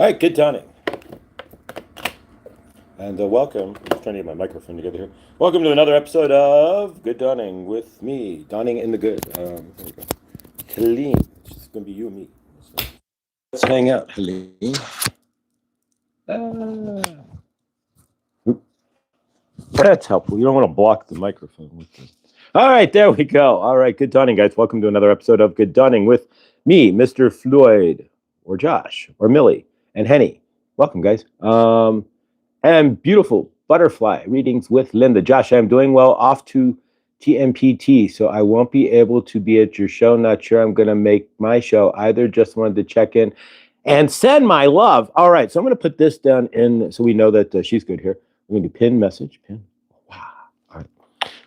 All right, good dawning. And welcome. I'm trying to get my microphone together here. Welcome to another episode of Good Dawning with me, Dawning in the Good. There we go. Helene. It's going to be you and me. So let's hang out, Helene. That's helpful. You don't want to block the microphone with this. All right, there we go. All right, good dawning, guys. Welcome to another episode of Good Dawning with me, Mr. Floyd, or Josh, or Millie, and Henny. Welcome, guys. And beautiful butterfly readings with Linda. Josh, I'm doing well. Off to TMPT, so I won't be able to be at your show. Not sure I'm going to make my show either. Just wanted to check in and send my love. All right, so I'm going to put this down in so we know that she's good here. I'm going to pin message. Pin. Wow. All right.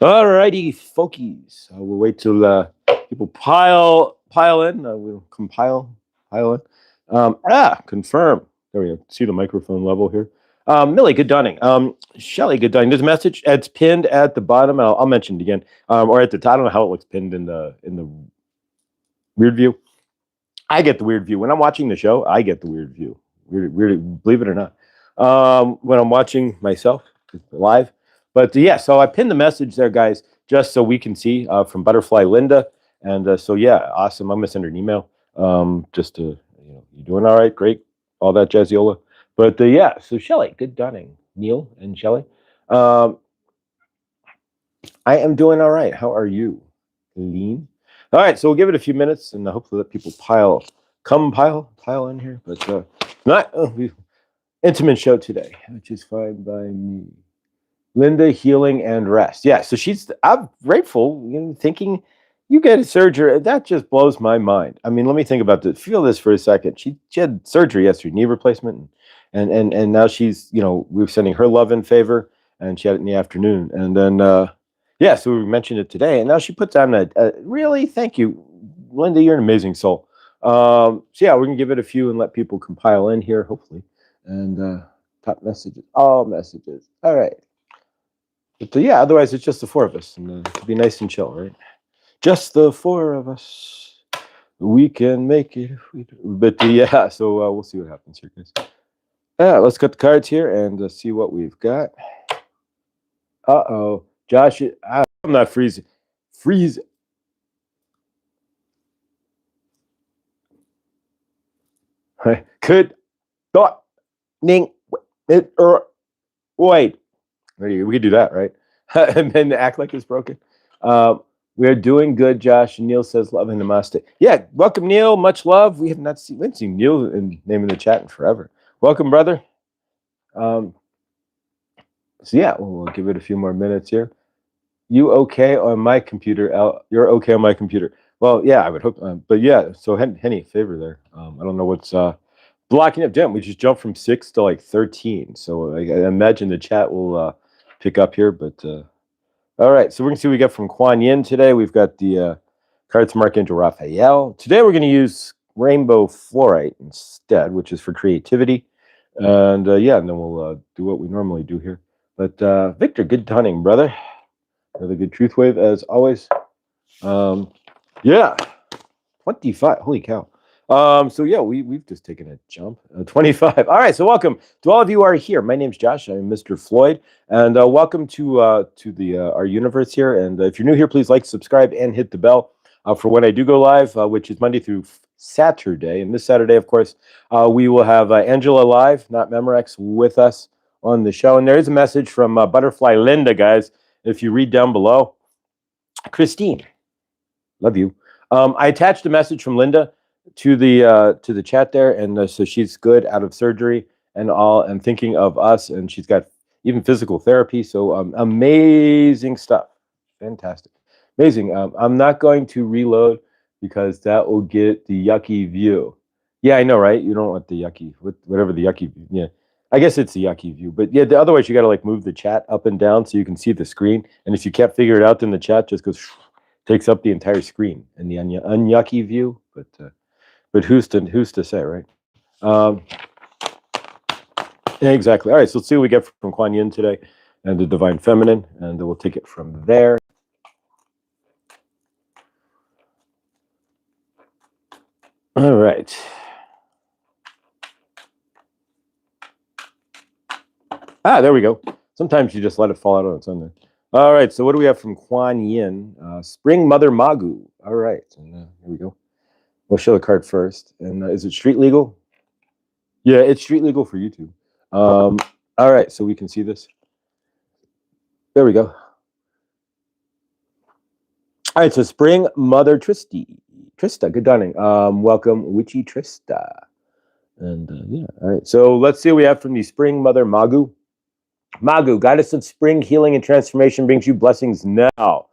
All righty, folkies. We'll wait till people pile in. We'll pile in. Confirm. There we go. See the microphone level here. Millie, good dawning. Shelly, good dawning. There's a message. It's pinned at the bottom. I'll mention it again. Or at the top. I don't know how it looks pinned in the weird view. I get the weird view when I'm watching the show. I get the weird view. Weird, believe it or not. When I'm watching myself live. But yeah, so I pinned the message there, guys, just so we can see from Butterfly Linda. And so yeah, awesome. I'm gonna send her an email. Just to you doing all right, great, all that jazziola. But yeah, so Shelly, good dawning, Neil and Shelly. I am doing all right. How are you, Lean? All right, so we'll give it a few minutes and hopefully let people pile in here. But not intimate show today, which is fine by me. Linda, healing and rest. Yeah, so I'm grateful, thinking you get a surgery. That just blows my mind. I mean, let me think about this. Feel this for a second. She had surgery yesterday, knee replacement. And now she's, we're sending her love and favor, and she had it in the afternoon. And then, so we mentioned it today. And now she puts on a really, thank you, Linda, you're an amazing soul. So yeah, we're going to give it a few and let people compile in here, hopefully. And top messages, all messages. All right. But yeah, otherwise it's just the four of us, and it'll be nice and chill, right? Just the four of us. We can make it. But yeah, so we'll see what happens here, guys. Let's cut the cards here and see what we've got. Josh, I'm not freezing. Freeze. Could thought ning it or wait. We could do that, right? And then act like it's broken. We are doing good, Josh. And Neil says love and namaste. Yeah, welcome, Neil. Much love. We haven't seen Neil in name in the chat in forever. Welcome, brother. So yeah, we'll give it a few more minutes here. You okay on my computer? You're okay on my computer. Well, yeah, I would hope. But yeah, so Henny, favor there. I don't know what's blocking up. Damn, we just jumped from 6 to like 13. So I imagine the chat will pick up here. But all right, so we're gonna see what we got from Kuan Yin today. We've got the cards from Archangel Raphael. Today we're gonna use rainbow fluorite instead, which is for creativity. And yeah, and then we'll do what we normally do here. But Victor, good hunting, brother. Another good truth wave as always. Yeah, 25. Holy cow. So yeah, we've just taken a jump. 25. All right, so welcome to all of you who are here. My name's Josh. I'm Mr. Floyd, and welcome to the our universe here. And if you're new here, please like, subscribe, and hit the bell for when I do go live, which is Monday through Saturday. And this Saturday, of course, we will have Angela live, not Memorex, with us on the show. And there is a message from Butterfly Linda, guys. If you read down below, Christine, love you. I attached a message from Linda to the chat there, and so she's good out of surgery and all, and thinking of us, and she's got even physical therapy. So amazing stuff, fantastic, amazing. I'm not going to reload because that will get the yucky view. Yeah, I know, right? You don't want the yucky, whatever the yucky view. Yeah. I guess it's the yucky view, but yeah, otherwise you got to like move the chat up and down so you can see the screen. And if you can't figure it out, then the chat just goes takes up the entire screen in the unyucky view. But who's to say, right? Yeah, exactly. All right, so let's see what we get from Kuan Yin today and the Divine Feminine, and we'll take it from there. All right. Ah, there we go. Sometimes you just let it fall out on its own there. All right, so what do we have from Kuan Yin? Spring Mother Magu. All right, and here we go. We'll show the card first. And is it street legal? Yeah, it's street legal for YouTube. All right, so we can see this. There we go. All right, so Spring Mother Trista, good dawning. Welcome, Witchy Trista. And yeah, all right, so let's see what we have from the Spring Mother Magu. Magu, goddess of spring, healing, and transformation, brings you blessings now.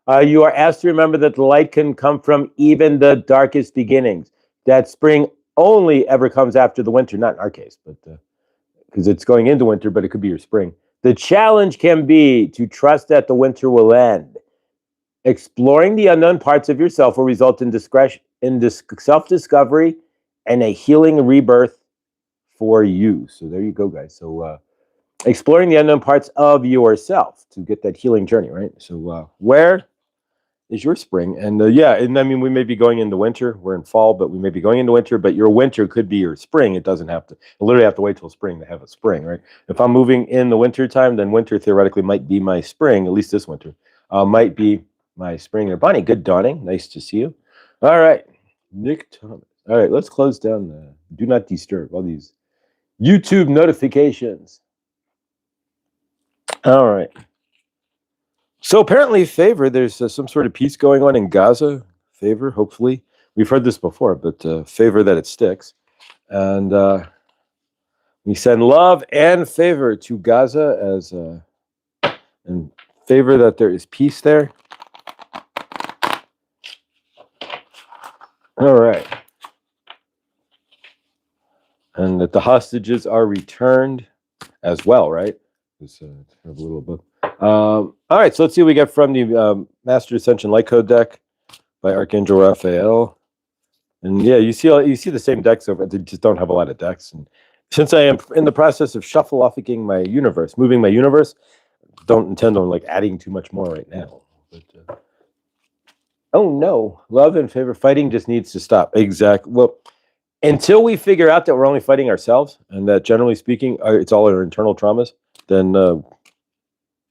You are asked to remember that the light can come from even the darkest beginnings. That spring only ever comes after the winter, not in our case, but because it's going into winter, but it could be your spring. The challenge can be to trust that the winter will end. Exploring the unknown parts of yourself will result in self-discovery and a healing rebirth for you. So there you go, guys. So exploring the unknown parts of yourself to get that healing journey, right? So where is your spring? And yeah, and I mean, we may be going into winter. We're in fall, but we may be going into winter, but your winter could be your spring. It doesn't have to, you literally have to wait till spring to have a spring, right? If I'm moving in the winter time, then winter theoretically might be my spring, at least this winter, might be my spring. Or Bonnie, good dawning. Nice to see you. All right, Nick Thomas. All right, let's close down the do not disturb, all these YouTube notifications. All right. So apparently, Favor, there's some sort of peace going on in Gaza. Favor, hopefully. We've heard this before, but favor that it sticks. And we send love and favor to Gaza as and favor that there is peace there. All right. And that the hostages are returned as well, right? It's kind of a little book. All right, so let's see what we get from the Master Ascension Light Code deck by Archangel Raphael. And yeah, you see the same decks over. They just don't have a lot of decks. And since I am in the process of shuffle-offing my universe, moving my universe, don't intend on like adding too much more right now. But, oh no, love and favor fighting just needs to stop. Exactly. Well, until we figure out that we're only fighting ourselves, and that generally speaking, it's all our internal traumas, then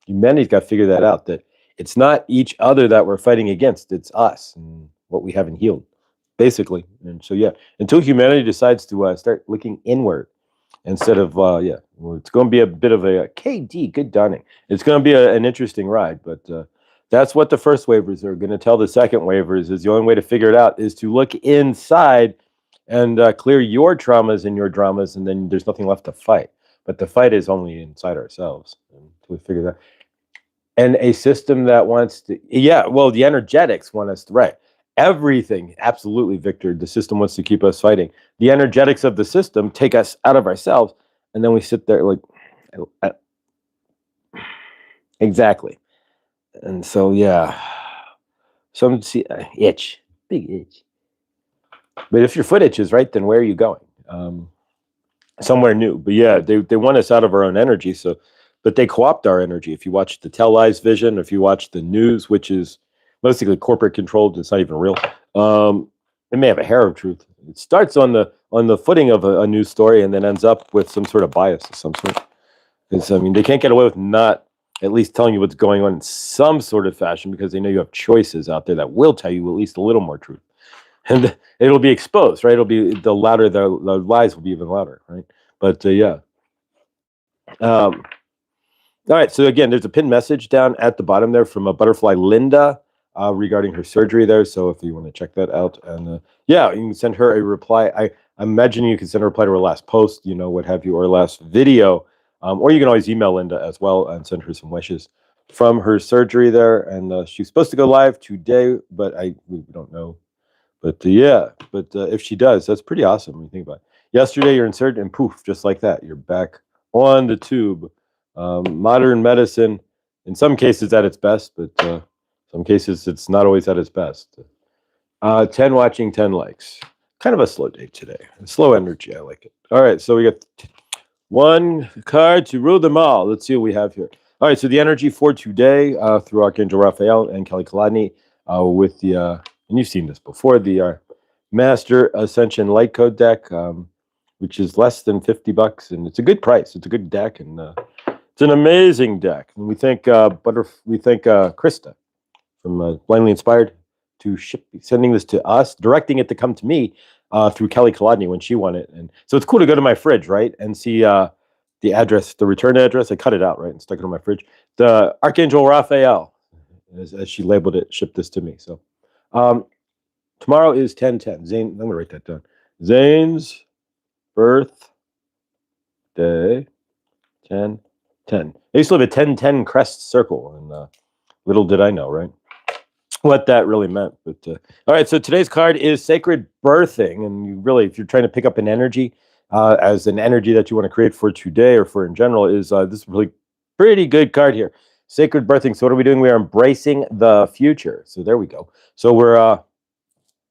humanity's got to figure that out, that it's not each other that we're fighting against, it's us and what we haven't healed, basically. And so, yeah, until humanity decides to start looking inward instead of, yeah, well, it's going to be a bit of a KD, good dawning. It's going to be an interesting ride, but that's what the first waivers are going to tell the second waivers is the only way to figure it out is to look inside and clear your traumas and your dramas, and then there's nothing left to fight. But the fight is only inside ourselves until we figure that. And a system that wants to, yeah, well, the energetics want us to, right. Everything, absolutely, Victor. The system wants to keep us fighting. The energetics of the system take us out of ourselves, and then we sit there like, exactly. And so, yeah, some see itch, big itch. But if your foot itches, right, then where are you going? Somewhere new. But yeah, they want us out of our own energy. So, but they co-opt our energy. If you watch the Tell Lies Vision, if you watch the news, which is mostly corporate controlled, it's not even real. It may have a hair of truth. It starts on the footing of a news story and then ends up with some sort of bias of some sort. Because I mean, they can't get away with not at least telling you what's going on in some sort of fashion because they know you have choices out there that will tell you at least a little more truth. And it'll be exposed, right? It'll be the louder the lies will be even louder, right? But yeah. All right. So again, there's a pinned message down at the bottom there from a Butterfly Linda regarding her surgery there. So if you want to check that out, and yeah, you can send her a reply. I imagine you can send a reply to her last post, you know, what have you, or last video, or you can always email Linda as well and send her some wishes from her surgery there. And she's supposed to go live today, but we don't know. But yeah, but if she does, that's pretty awesome when you think about it. Yesterday, you're inserted, and poof, just like that, you're back on the tube. Modern medicine, in some cases, at its best, but some cases, it's not always at its best. 10 watching, 10 likes. Kind of a slow day today. Slow energy, I like it. All right, so we got one card to rule them all. Let's see what we have here. All right, so the energy for today through Archangel Raphael and Kelly Kaladny with the... and you've seen this before, the Master Ascension Light Code deck. which is less than $50, and it's a good price. It's a good deck, and it's an amazing deck. And we thank Krista from Blindly Inspired to sending this to us, directing it to come to me through Kelly Kolodny when she won it. And so it's cool to go to my fridge, right, and see the address, the return address. I cut it out, right, and stuck it on my fridge. The Archangel Raphael, as she labeled it, shipped this to me. So tomorrow is 10/10. Zane, I'm going to write that down. Zane's birthday, 10/10. I used to live at 10/10 Crest Circle, and little did I know, right, what that really meant. But all right, so today's card is Sacred Birthing, and you really, if you're trying to pick up an energy as an energy that you want to create for today or for in general, is this really pretty good card here. Sacred Birthing. So what are we doing? We are embracing the future. So there we go. So we're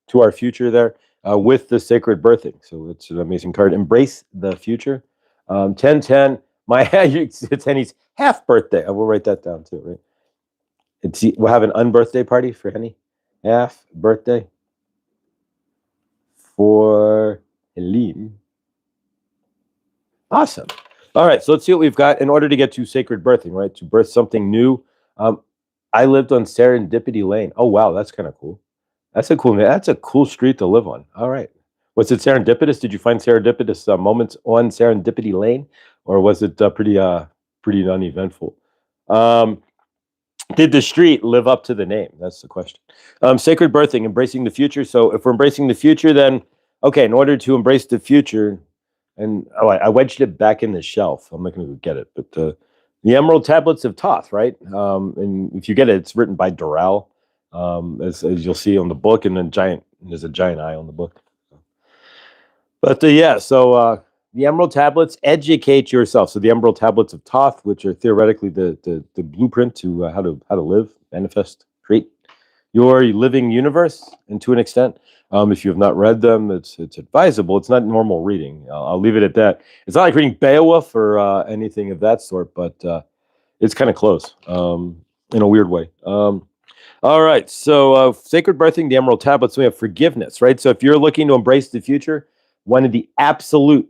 to our future there with the Sacred Birthing. So it's an amazing card. Embrace the future. 10/10. It's Henny's half birthday. I will write that down too, right? We'll have an unbirthday party for Henny. Half birthday for Helene. Awesome. All right, so let's see what we've got in order to get to Sacred Birthing, right? To birth something new. I lived on Serendipity Lane. Oh, wow, that's kind of cool. That's a cool street to live on. All right. Was it serendipitous? Did you find serendipitous moments on Serendipity Lane, or was it pretty uneventful? Did the street live up to the name? That's the question. Sacred Birthing, embracing the future. So if we're embracing the future, then okay, in order to embrace the future, and I wedged it back in the shelf. I'm not going to go get it, but the Emerald Tablets of Thoth, right? And if you get it, it's written by Doral, as you'll see on the book, and then there's a giant eye on the book. But yeah, so the Emerald Tablets educate yourself. So the Emerald Tablets of Thoth, which are theoretically the blueprint to how to live, manifest, create your living universe, and to an extent. If you have not read them, it's advisable. It's not normal reading. I'll leave it at that. It's not like reading Beowulf or anything of that sort, but it's kind of close in a weird way. All right, so Sacred Birthing, the Emerald Tablets, we have forgiveness, right? So if you're looking to embrace the future, one of the absolute,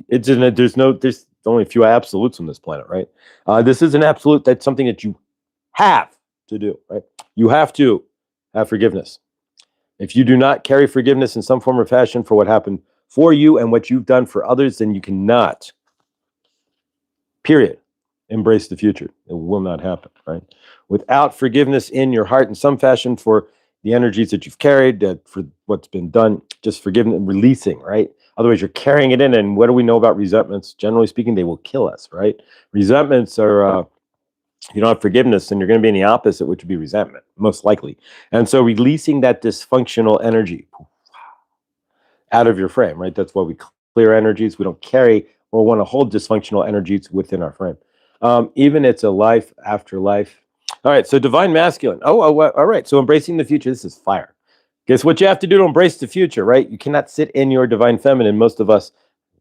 there's only a few absolutes on this planet, right? This is an absolute. That's something that you have to do, right? You have to have forgiveness. If you do not carry forgiveness in some form or fashion for what happened for you and what you've done for others, then you cannot, period, embrace the future. It will not happen, right? Without forgiveness in your heart in some fashion for the energies that you've carried, for what's been done, just forgiving and releasing, right? Otherwise, you're carrying it in. And what do we know about resentments? Generally speaking, they will kill us, right? Resentments are... you don't have forgiveness, and you're going to be in the opposite, which would be resentment, most likely. And so releasing that dysfunctional energy out of your frame, right? That's why we clear energies. We don't carry or want to hold dysfunctional energies within our frame. Even it's a life after life. All right, so divine masculine. All right, so embracing the future. This is fire. Guess what you have to do to embrace the future, right? You cannot sit in your divine feminine. Most of us,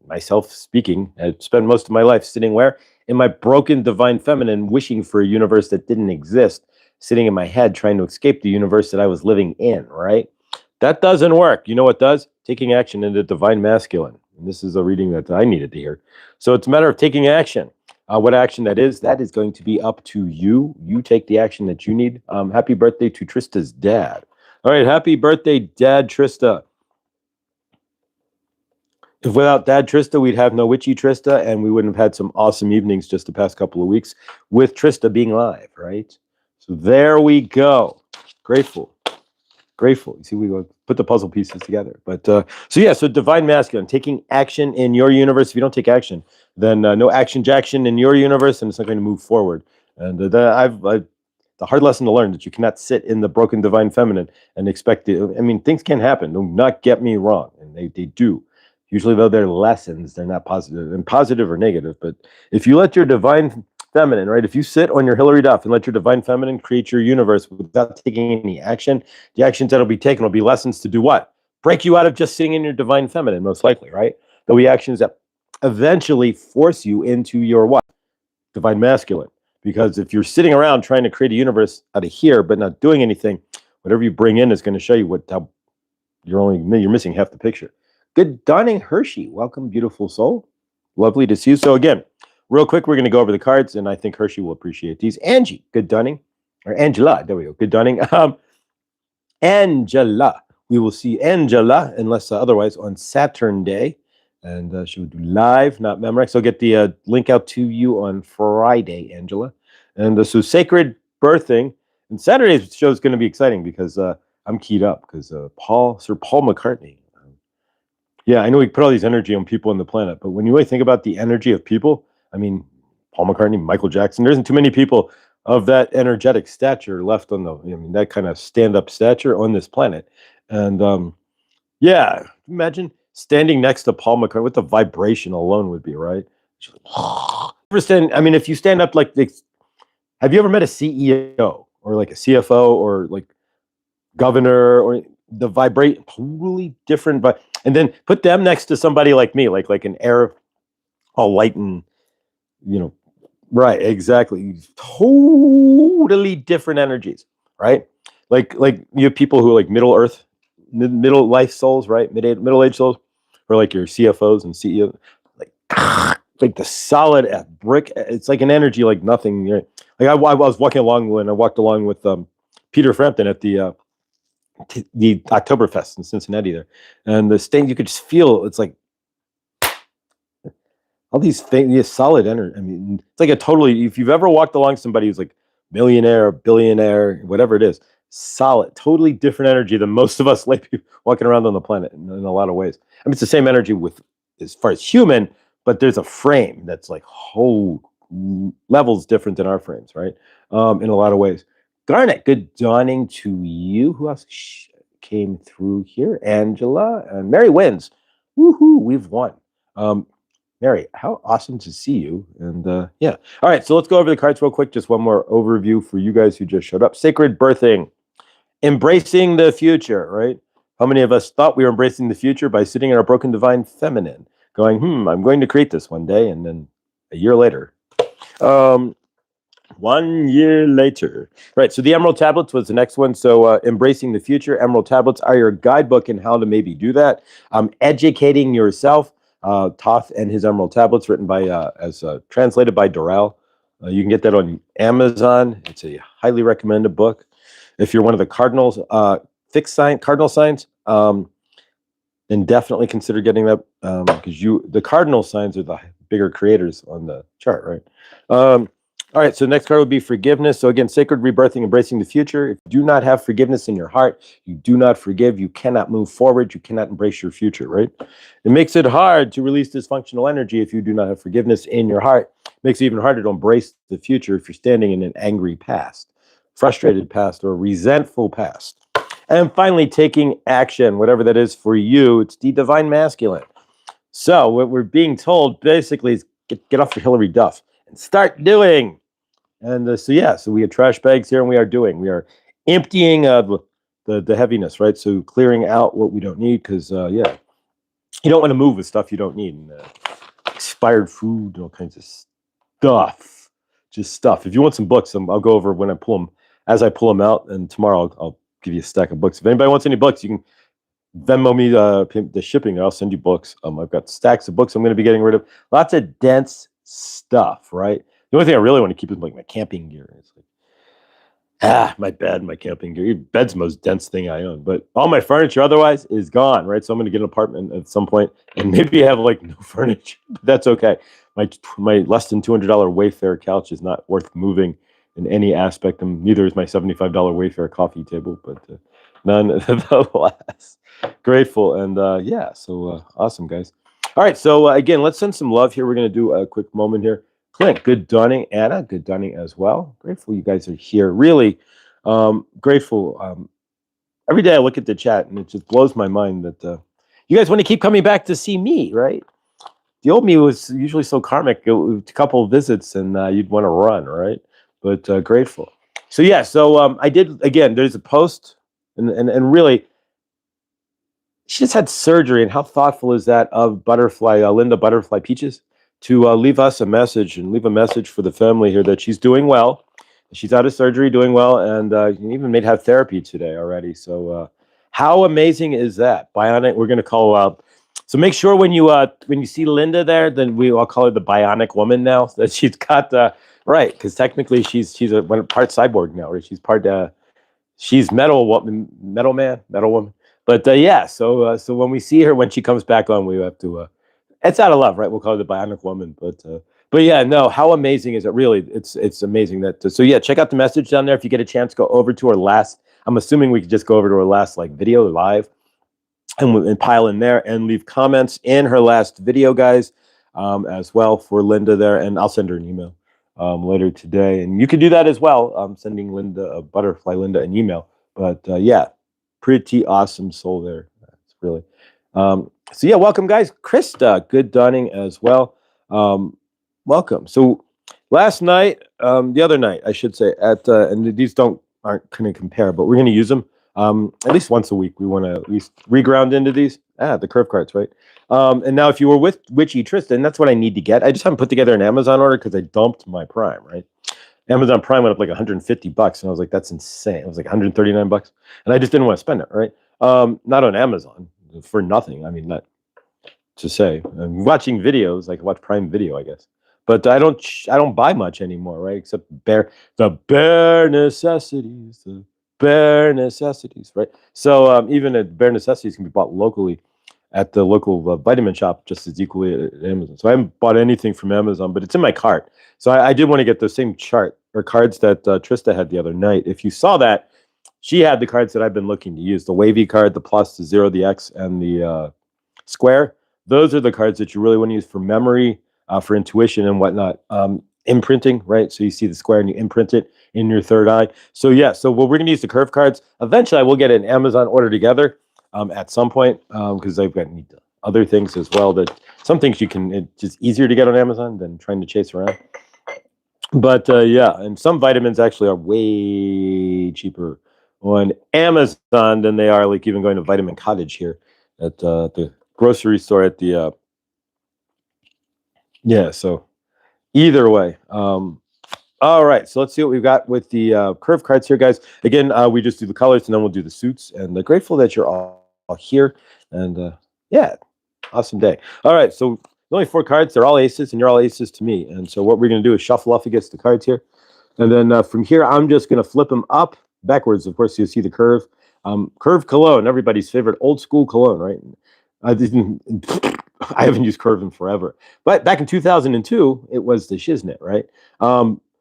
myself speaking, I spend most of my life sitting where? In my broken divine feminine, wishing for a universe that didn't exist, sitting in my head trying to escape the universe that I was living in, right? That doesn't work. You know what does? Taking action into divine masculine. And this is a reading that I needed to hear. So it's a matter of taking action. What action that is going to be up to you. You take the action that you need. Happy birthday to Trista's dad. All right, happy birthday, Dad Trista. If without Dad Trista, we'd have no Witchy Trista, and we wouldn't have had some awesome evenings just the past couple of weeks with Trista being live, right? So there we go. Grateful. You see, we go put the puzzle pieces together. But so divine masculine, taking action in your universe. If you don't take action, then no action jackson in your universe, and it's not going to move forward. And the hard lesson to learn that you cannot sit in the broken divine feminine and expect it. I mean, things can happen. Do not get me wrong, and they do. Usually, though, they're lessons. They're not positive or negative. But if you let your divine feminine, right? If you sit on your Hillary Duff and let your divine feminine create your universe without taking any action, the actions that'll be taken will be lessons to do what? Break you out of just sitting in your divine feminine, most likely, right? There'll be actions that eventually force you into your what? Divine masculine. Because if you're sitting around trying to create a universe out of here but not doing anything, whatever you bring in is going to show you how you're missing half the picture. Good dawning, Hershey. Welcome, beautiful soul. Lovely to see you. So again, real quick, we're going to go over the cards, and I think Hershey will appreciate these. Angie, good dawning. Or Angela, there we go. Good dawning. Angela. We will see Angela, unless otherwise, on Saturn Day. And she will do live, not Memorex. So I'll get the link out to you on Friday, Angela. And so Sacred Birthing. And Saturday's show is going to be exciting because I'm keyed up because Sir Paul McCartney. Yeah, I know we put all these energy on people on the planet, but when you really think about the energy of people, I mean, Paul McCartney, Michael Jackson, there isn't too many people of that energetic stature left on that kind of stand-up stature on this planet. And yeah, imagine standing next to Paul McCartney, what the vibration alone would be, right? If you stand up like this, have you ever met a CEO or like a CFO or like governor or the vibrate totally different, but and then put them next to somebody like me, like an air all light and right, exactly, totally different energies, right? Like you have people who are like middle life souls, right? Middle age souls, or like your CFOs and CEOs, like the solid brick. It's like an energy like nothing. Like I was walking along when I walked along with Peter Frampton at the Oktoberfest in Cincinnati there, and the stain you could just feel. It's like all these things, solid energy. I mean, it's like a totally. If you've ever walked along somebody who's like millionaire, billionaire, whatever it is, solid, totally different energy than most of us like walking around on the planet in a lot of ways. I mean, it's the same energy with as far as human, but there's a frame that's like whole levels different than our frames, right? In a lot of ways. Garnet, good dawning to you. Who else came through here? Angela and Mary wins. Woohoo, we've won. Mary, how awesome to see you. And yeah. All right, so let's go over the cards real quick. Just one more overview for you guys who just showed up. Sacred Birthing. Embracing the future, right? How many of us thought we were embracing the future by sitting in our broken divine feminine, going, I'm going to create this one day, and then a year later. 1 year later. Right, so the Emerald Tablets was the next one. So embracing the future, Emerald Tablets are your guidebook in how to maybe do that. Educating yourself, Toth and his Emerald Tablets, written by, translated by Doral. You can get that on Amazon. It's a highly recommended book. If you're one of the cardinals, cardinal signs, then definitely consider getting that because the cardinal signs are the bigger creators on the chart, right? All right, so the next card would be forgiveness. So again, sacred rebirthing, embracing the future. If you do not have forgiveness in your heart, you do not forgive, you cannot move forward, you cannot embrace your future, right? It makes it hard to release dysfunctional energy if you do not have forgiveness in your heart. It makes it even harder to embrace the future if you're standing in an angry past, frustrated past, or resentful past. And finally, taking action, whatever that is for you. It's the divine masculine. So what we're being told basically is get off your Hillary Duff and start doing. And so we have trash bags here, and we are emptying the heaviness, right? So clearing out what we don't need, because you don't want to move with stuff you don't need, and expired food, all kinds of stuff, just stuff. If you want some books, I'll go over when I pull them, as I pull them out, and tomorrow I'll give you a stack of books. If anybody wants any books, you can Venmo me the shipping, and I'll send you books. I've got stacks of books I'm going to be getting rid of. Lots of dense stuff, right? The only thing I really want to keep is like my camping gear. It's like, my bed, my camping gear. Your bed's the most dense thing I own. But all my furniture otherwise is gone, right? So I'm going to get an apartment at some point and maybe have like no furniture. But that's okay. My less than $200 Wayfair couch is not worth moving in any aspect. And neither is my $75 Wayfair coffee table, but nonetheless, grateful. And so awesome, guys. All right, so again, let's send some love here. We're going to do a quick moment here. Clint, good dawning. Anna, good dawning as well. Grateful you guys are here. Really grateful. Every day I look at the chat and it just blows my mind that you guys want to keep coming back to see me, right? The old me was usually so karmic. A couple of visits and you'd want to run, right? But grateful. So I did, again, there's a post and really, she just had surgery, and how thoughtful is that of Linda Butterfly Peaches, to leave us a message and leave a message for the family here that she's doing well. She's out of surgery, doing well, and even have therapy today already. So how amazing is that? Bionic, we're going to call So make sure when you see Linda there, then we all call her the Bionic Woman now. That she's got right, because technically she's a part cyborg now, right? She's part she's metal woman, metal woman. But yeah, so when we see her when she comes back on, we have to. It's out of love, right? We'll call her the Bionic Woman, but yeah, no. How amazing is it? Really, it's amazing that. So yeah, check out the message down there if you get a chance. Go over to her last. I'm assuming we could just go over to her last like video live and pile in there and leave comments in her last video, guys, as well for Linda there. And I'll send her an email later today. And you can do that as well. I'm sending Butterfly Linda an email. But yeah, pretty awesome soul there. That's really. So yeah, welcome, guys. Krista, good dawning as well. Welcome. So last night, the other night, I should say, and these aren't going to compare, but we're going to use them. At least once a week, we want to at least reground into these. The curve cards, right? And now if you were with Witchy Tristan, that's what I need to get. I just haven't put together an Amazon order because I dumped my Prime, right? Amazon Prime went up like $150, and I was like, that's insane. It was like $139, and I just didn't want to spend it, right? Not on Amazon for nothing. I mean, not to say. I'm watching videos, like watch Prime Video, I guess. But I don't buy much anymore, right? Except the bare necessities. Bare necessities, right? So even at bare necessities can be bought locally at the local vitamin shop just as equally at Amazon. So I haven't bought anything from Amazon, but it's in my cart. So I did want to get the same chart or cards that Trista had the other night. If you saw that, she had the cards that I've been looking to use: the wavy card, the plus, the 0, the X, and the square. Those are the cards that you really want to use for memory, for intuition and whatnot. Imprinting, right? So you see the square and you imprint it in your third eye. So yeah, so we're going to use the curve cards. Eventually, I will get an Amazon order together at some point because I've got other things as well. That some things it's just easier to get on Amazon than trying to chase around. But yeah, and some vitamins actually are way cheaper on Amazon than they are like even going to Vitamin Cottage here at the grocery store at the yeah. So either way. All right, so let's see what we've got with the curve cards here, guys. Again, we just do the colors, and then we'll do the suits. And grateful that you're all here. And yeah, awesome day. All right, so only 4 cards. They're all aces, and you're all aces to me. And so what we're going to do is shuffle off against the cards here. And then from here, I'm just going to flip them up backwards. Of course, you'll see the curve. Curve cologne, everybody's favorite old school cologne, right? I haven't used Curve in forever. But back in 2002, it was the Shiznit, right?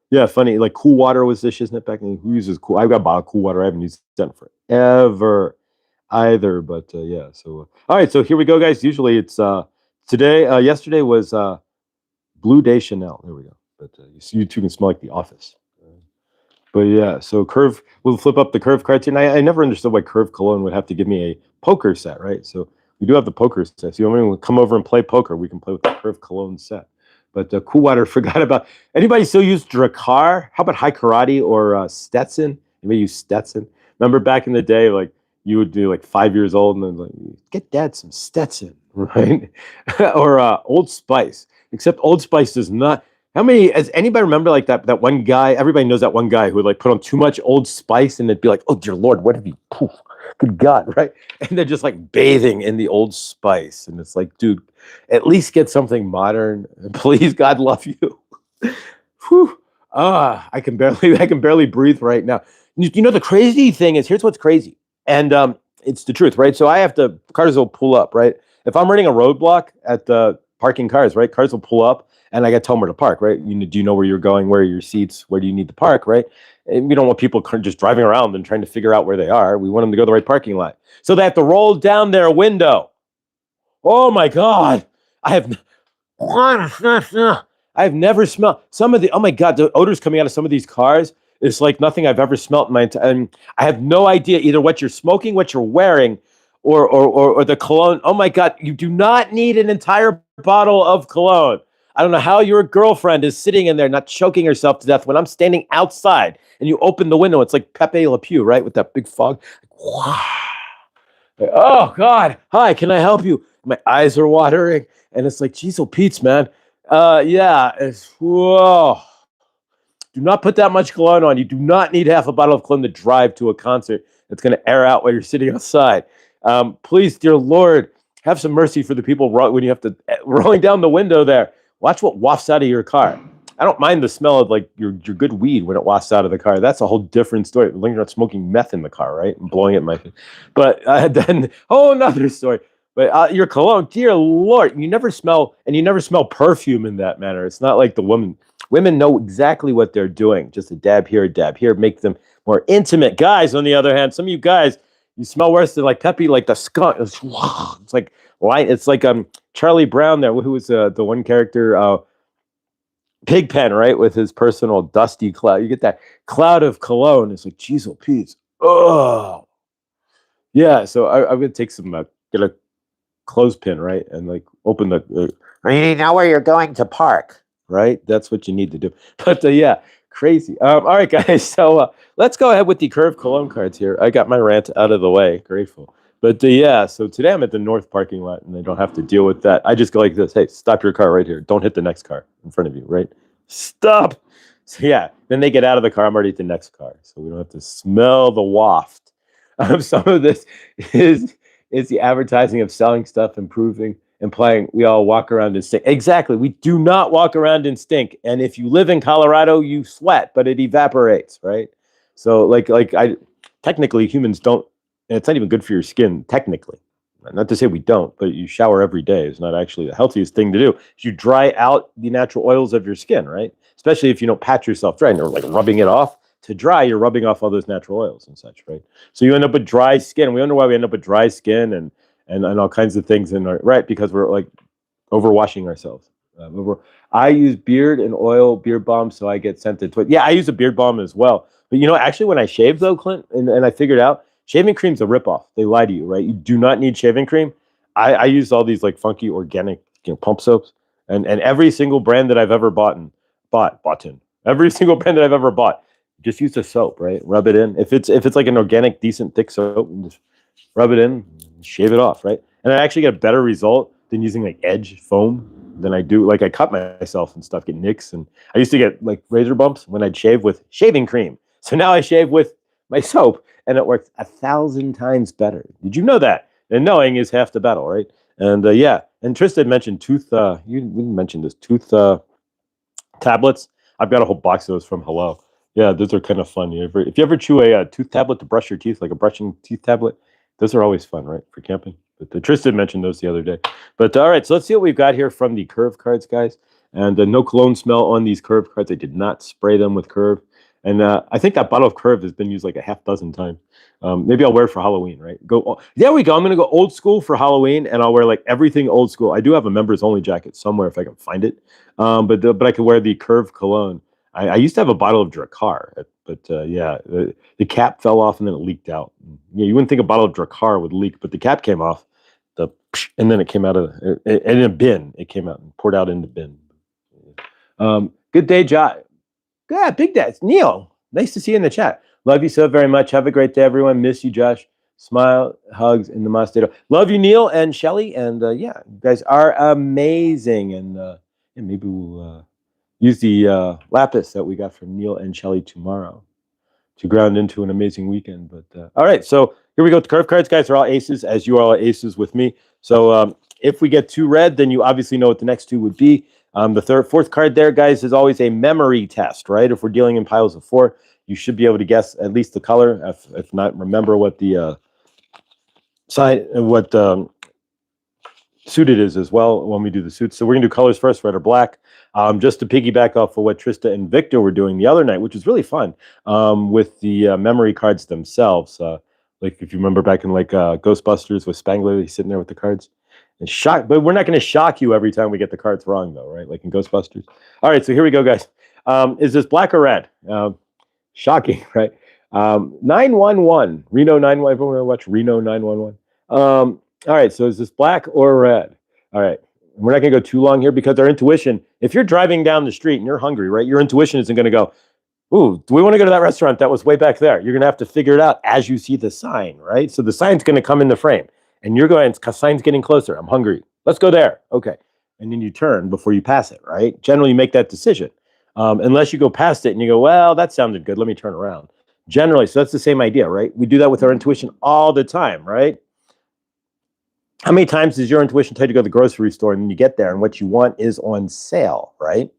Yeah, funny. Like Cool Water was the Shiznit back then. Who uses Cool? I've got bottled Cool Water. I haven't used that forever either. But yeah, so all right. So here we go, guys. Usually it's today. Yesterday was Blue Day Chanel. There we go. But you two can smell like The Office. But yeah, so Curve. We'll flip up the Curve cards here. And I never understood why Curve Cologne would have to give me a poker set, right? So we do have the poker set. So you want me to come over and play poker? We can play with the Curve Cologne set. But Cool Water, forgot about. Anybody still use Drakkar? How about High Karate or Stetson? Anybody use Stetson? Remember back in the day, like you would do like 5 years old and then like, get Dad some Stetson, right? Or Old Spice. Except Old Spice does not. Does anybody remember like that one guy? Everybody knows that one guy who would like put on too much Old Spice and it'd be like, oh dear Lord, what have you? Poof, good God, right? And they're just like bathing in the Old Spice, and it's like, dude, at least get something modern, please. God love you. Whew. I can barely breathe right now. You know the crazy thing is, here's what's crazy, and it's the truth, right? So I have to cars will pull up, right? If I'm running a roadblock at the parking cars, right? Cars will pull up. And I got to tell them where to park, right? Do you know where you're going? Where are your seats? Where do you need to park, right? And we don't want people just driving around and trying to figure out where they are. We want them to go to the right parking lot. So they have to roll down their window. Oh my God. I have never smelled some of the, oh my God, the odors coming out of some of these cars is like nothing I've ever smelled in my entire, and I have no idea either what you're smoking, what you're wearing, or the cologne. Oh my God, you do not need an entire bottle of cologne. I don't know how your girlfriend is sitting in there not choking herself to death when I'm standing outside and you open the window. It's like Pepe Le Pew, right? With that big fog. Wow. Oh God. Hi, can I help you? My eyes are watering and it's like, geez, oh Pete's, man. Yeah, it's whoa. Do not put that much cologne on. You do not need half a bottle of cologne to drive to a concert that's going to air out while you're sitting outside. Please, dear Lord, Have some mercy for the people when you have to rolling down the window there. Watch what wafts out of your car. I don't mind the smell of like your good weed when it wafts out of the car. That's a whole different story. Like you're not smoking meth in the car, right? And blowing it in my face. But then, another story. But your cologne, dear Lord, you never smell perfume in that manner. It's not like the woman. Women know exactly what they're doing. Just a dab here, make them more intimate. Guys, on the other hand, some of you guys, you smell worse than like Peppy, like the skunk. It's like light. It's like Charlie Brown there, who was the one character, Pigpen, right, with his personal dusty cloud. You get that cloud of cologne. It's like, geez, oh, Pete. Oh, yeah. So I'm gonna take some, get a clothespin, right, and like open the. You know where you're going to park. Right, that's what you need to do. But yeah, crazy. All right, guys. So let's go ahead with the curved cologne cards here. I got my rant out of the way. Grateful. But yeah, so today I'm at the north parking lot, and I don't have to deal with that. I just go like this. Hey, stop your car right here. Don't hit the next car in front of you. Right? Stop. So yeah, then they get out of the car. I'm already at the next car, so we don't have to smell the waft. Some of this is the advertising of selling stuff, improving. Implying we all walk around and stink. Exactly. We do not walk around and stink. And if you live in Colorado, you sweat, but it evaporates, right? So technically humans don't, and it's not even good for your skin, technically. Not to say we don't, but you shower every day is not actually the healthiest thing to do. You dry out the natural oils of your skin, right? Especially if you don't pat yourself dry and you're like rubbing it off. To dry, you're rubbing off all those natural oils and such, right? So you end up with dry skin. We wonder why we end up with dry skin and all kinds of things right, because we're like overwashing ourselves. I use beard and oil beard balm, so I get scented. Yeah, I use a beard balm as well. But actually, when I shave though, Clint, and I figured out shaving cream's a ripoff. They lie to you, right? You do not need shaving cream. I use all these like funky organic pump soaps, and every single brand that I've ever bought in, every single brand that I've ever bought, just use the soap, right? Rub it in. If it's like an organic, decent, thick soap, just rub it in, shave it off, right? And I actually get a better result than using like Edge foam than I do. Like I cut myself and stuff, get nicks, and I used to get like razor bumps when I'd shave with shaving cream. So now I shave with my soap, and it works 1,000 times better. Did you know that? And knowing is half the battle, right? And yeah, and Tristan mentioned tooth. You mentioned this tooth tablets. I've got a whole box of those from Hello. Yeah, those are kind of fun. If you ever chew a tooth tablet to brush your teeth, like a brushing teeth tablet, those are always fun, right, for camping. But Tristan mentioned those the other day. But all right, so let's see what we've got here from the curve cards, guys. And no cologne smell on these curve cards. I did not spray them with curve. And I think that bottle of curve has been used like a half dozen times. Maybe I'll wear it for Halloween, right? There we go. I'm going to go old school for Halloween, and I'll wear like everything old school. I do have a members only jacket somewhere if I can find it. But I could wear the curve cologne. I used to have a bottle of Drakkar, but yeah, the cap fell off and then it leaked out. Yeah, you wouldn't think a bottle of Drakkar would leak, but the cap came off, and then it came out of in a bin. It came out and poured out in the bin. Good day, Josh. Yeah, Big Dad. Neil, nice to see you in the chat. Love you so very much. Have a great day, everyone. Miss you, Josh. Smile, hugs, and namaste. Love you, Neil and Shelly. And yeah, you guys are amazing. And maybe we'll use the lapis that we got from Neil and Shelly tomorrow to ground into an amazing weekend. But all right, so here we go. The curve cards, guys, are all aces, as you are all aces with me. So if we get 2 red, then you obviously know what the next 2 would be. The fourth card there, guys, is always a memory test, right? If we're dealing in piles of 4, you should be able to guess at least the color. If not, remember what the sign, what suit it is as well when we do the suits. So we're gonna do colors first, red or black. Just to piggyback off of what Trista and Victor were doing the other night, which was really fun, with the memory cards themselves. Like if you remember back in like Ghostbusters with Spangler, he's sitting there with the cards. And shock, but we're not going to shock you every time we get the cards wrong, though, right? Like in Ghostbusters. All right, so here we go, guys. Is this black or red? Shocking, right? 911, Reno 911. Everyone watch Reno 911. All right, so is this black or red? All right, we're not going to go too long here because our intuition, if you're driving down the street and you're hungry, right, your intuition isn't going to go, ooh, do we want to go to that restaurant that was way back there? You're going to have to figure it out as you see the sign, right? So the sign's going to come in the frame. And you're going, sign's getting closer. I'm hungry. Let's go there. Okay. And then you turn before you pass it, right? Generally, you make that decision. Unless you go past it and you go, well, that sounded good. Let me turn around. Generally, so that's the same idea, right? We do that with our intuition all the time, right? How many times does your intuition tell you to go to the grocery store and then you get there and what you want is on sale, right?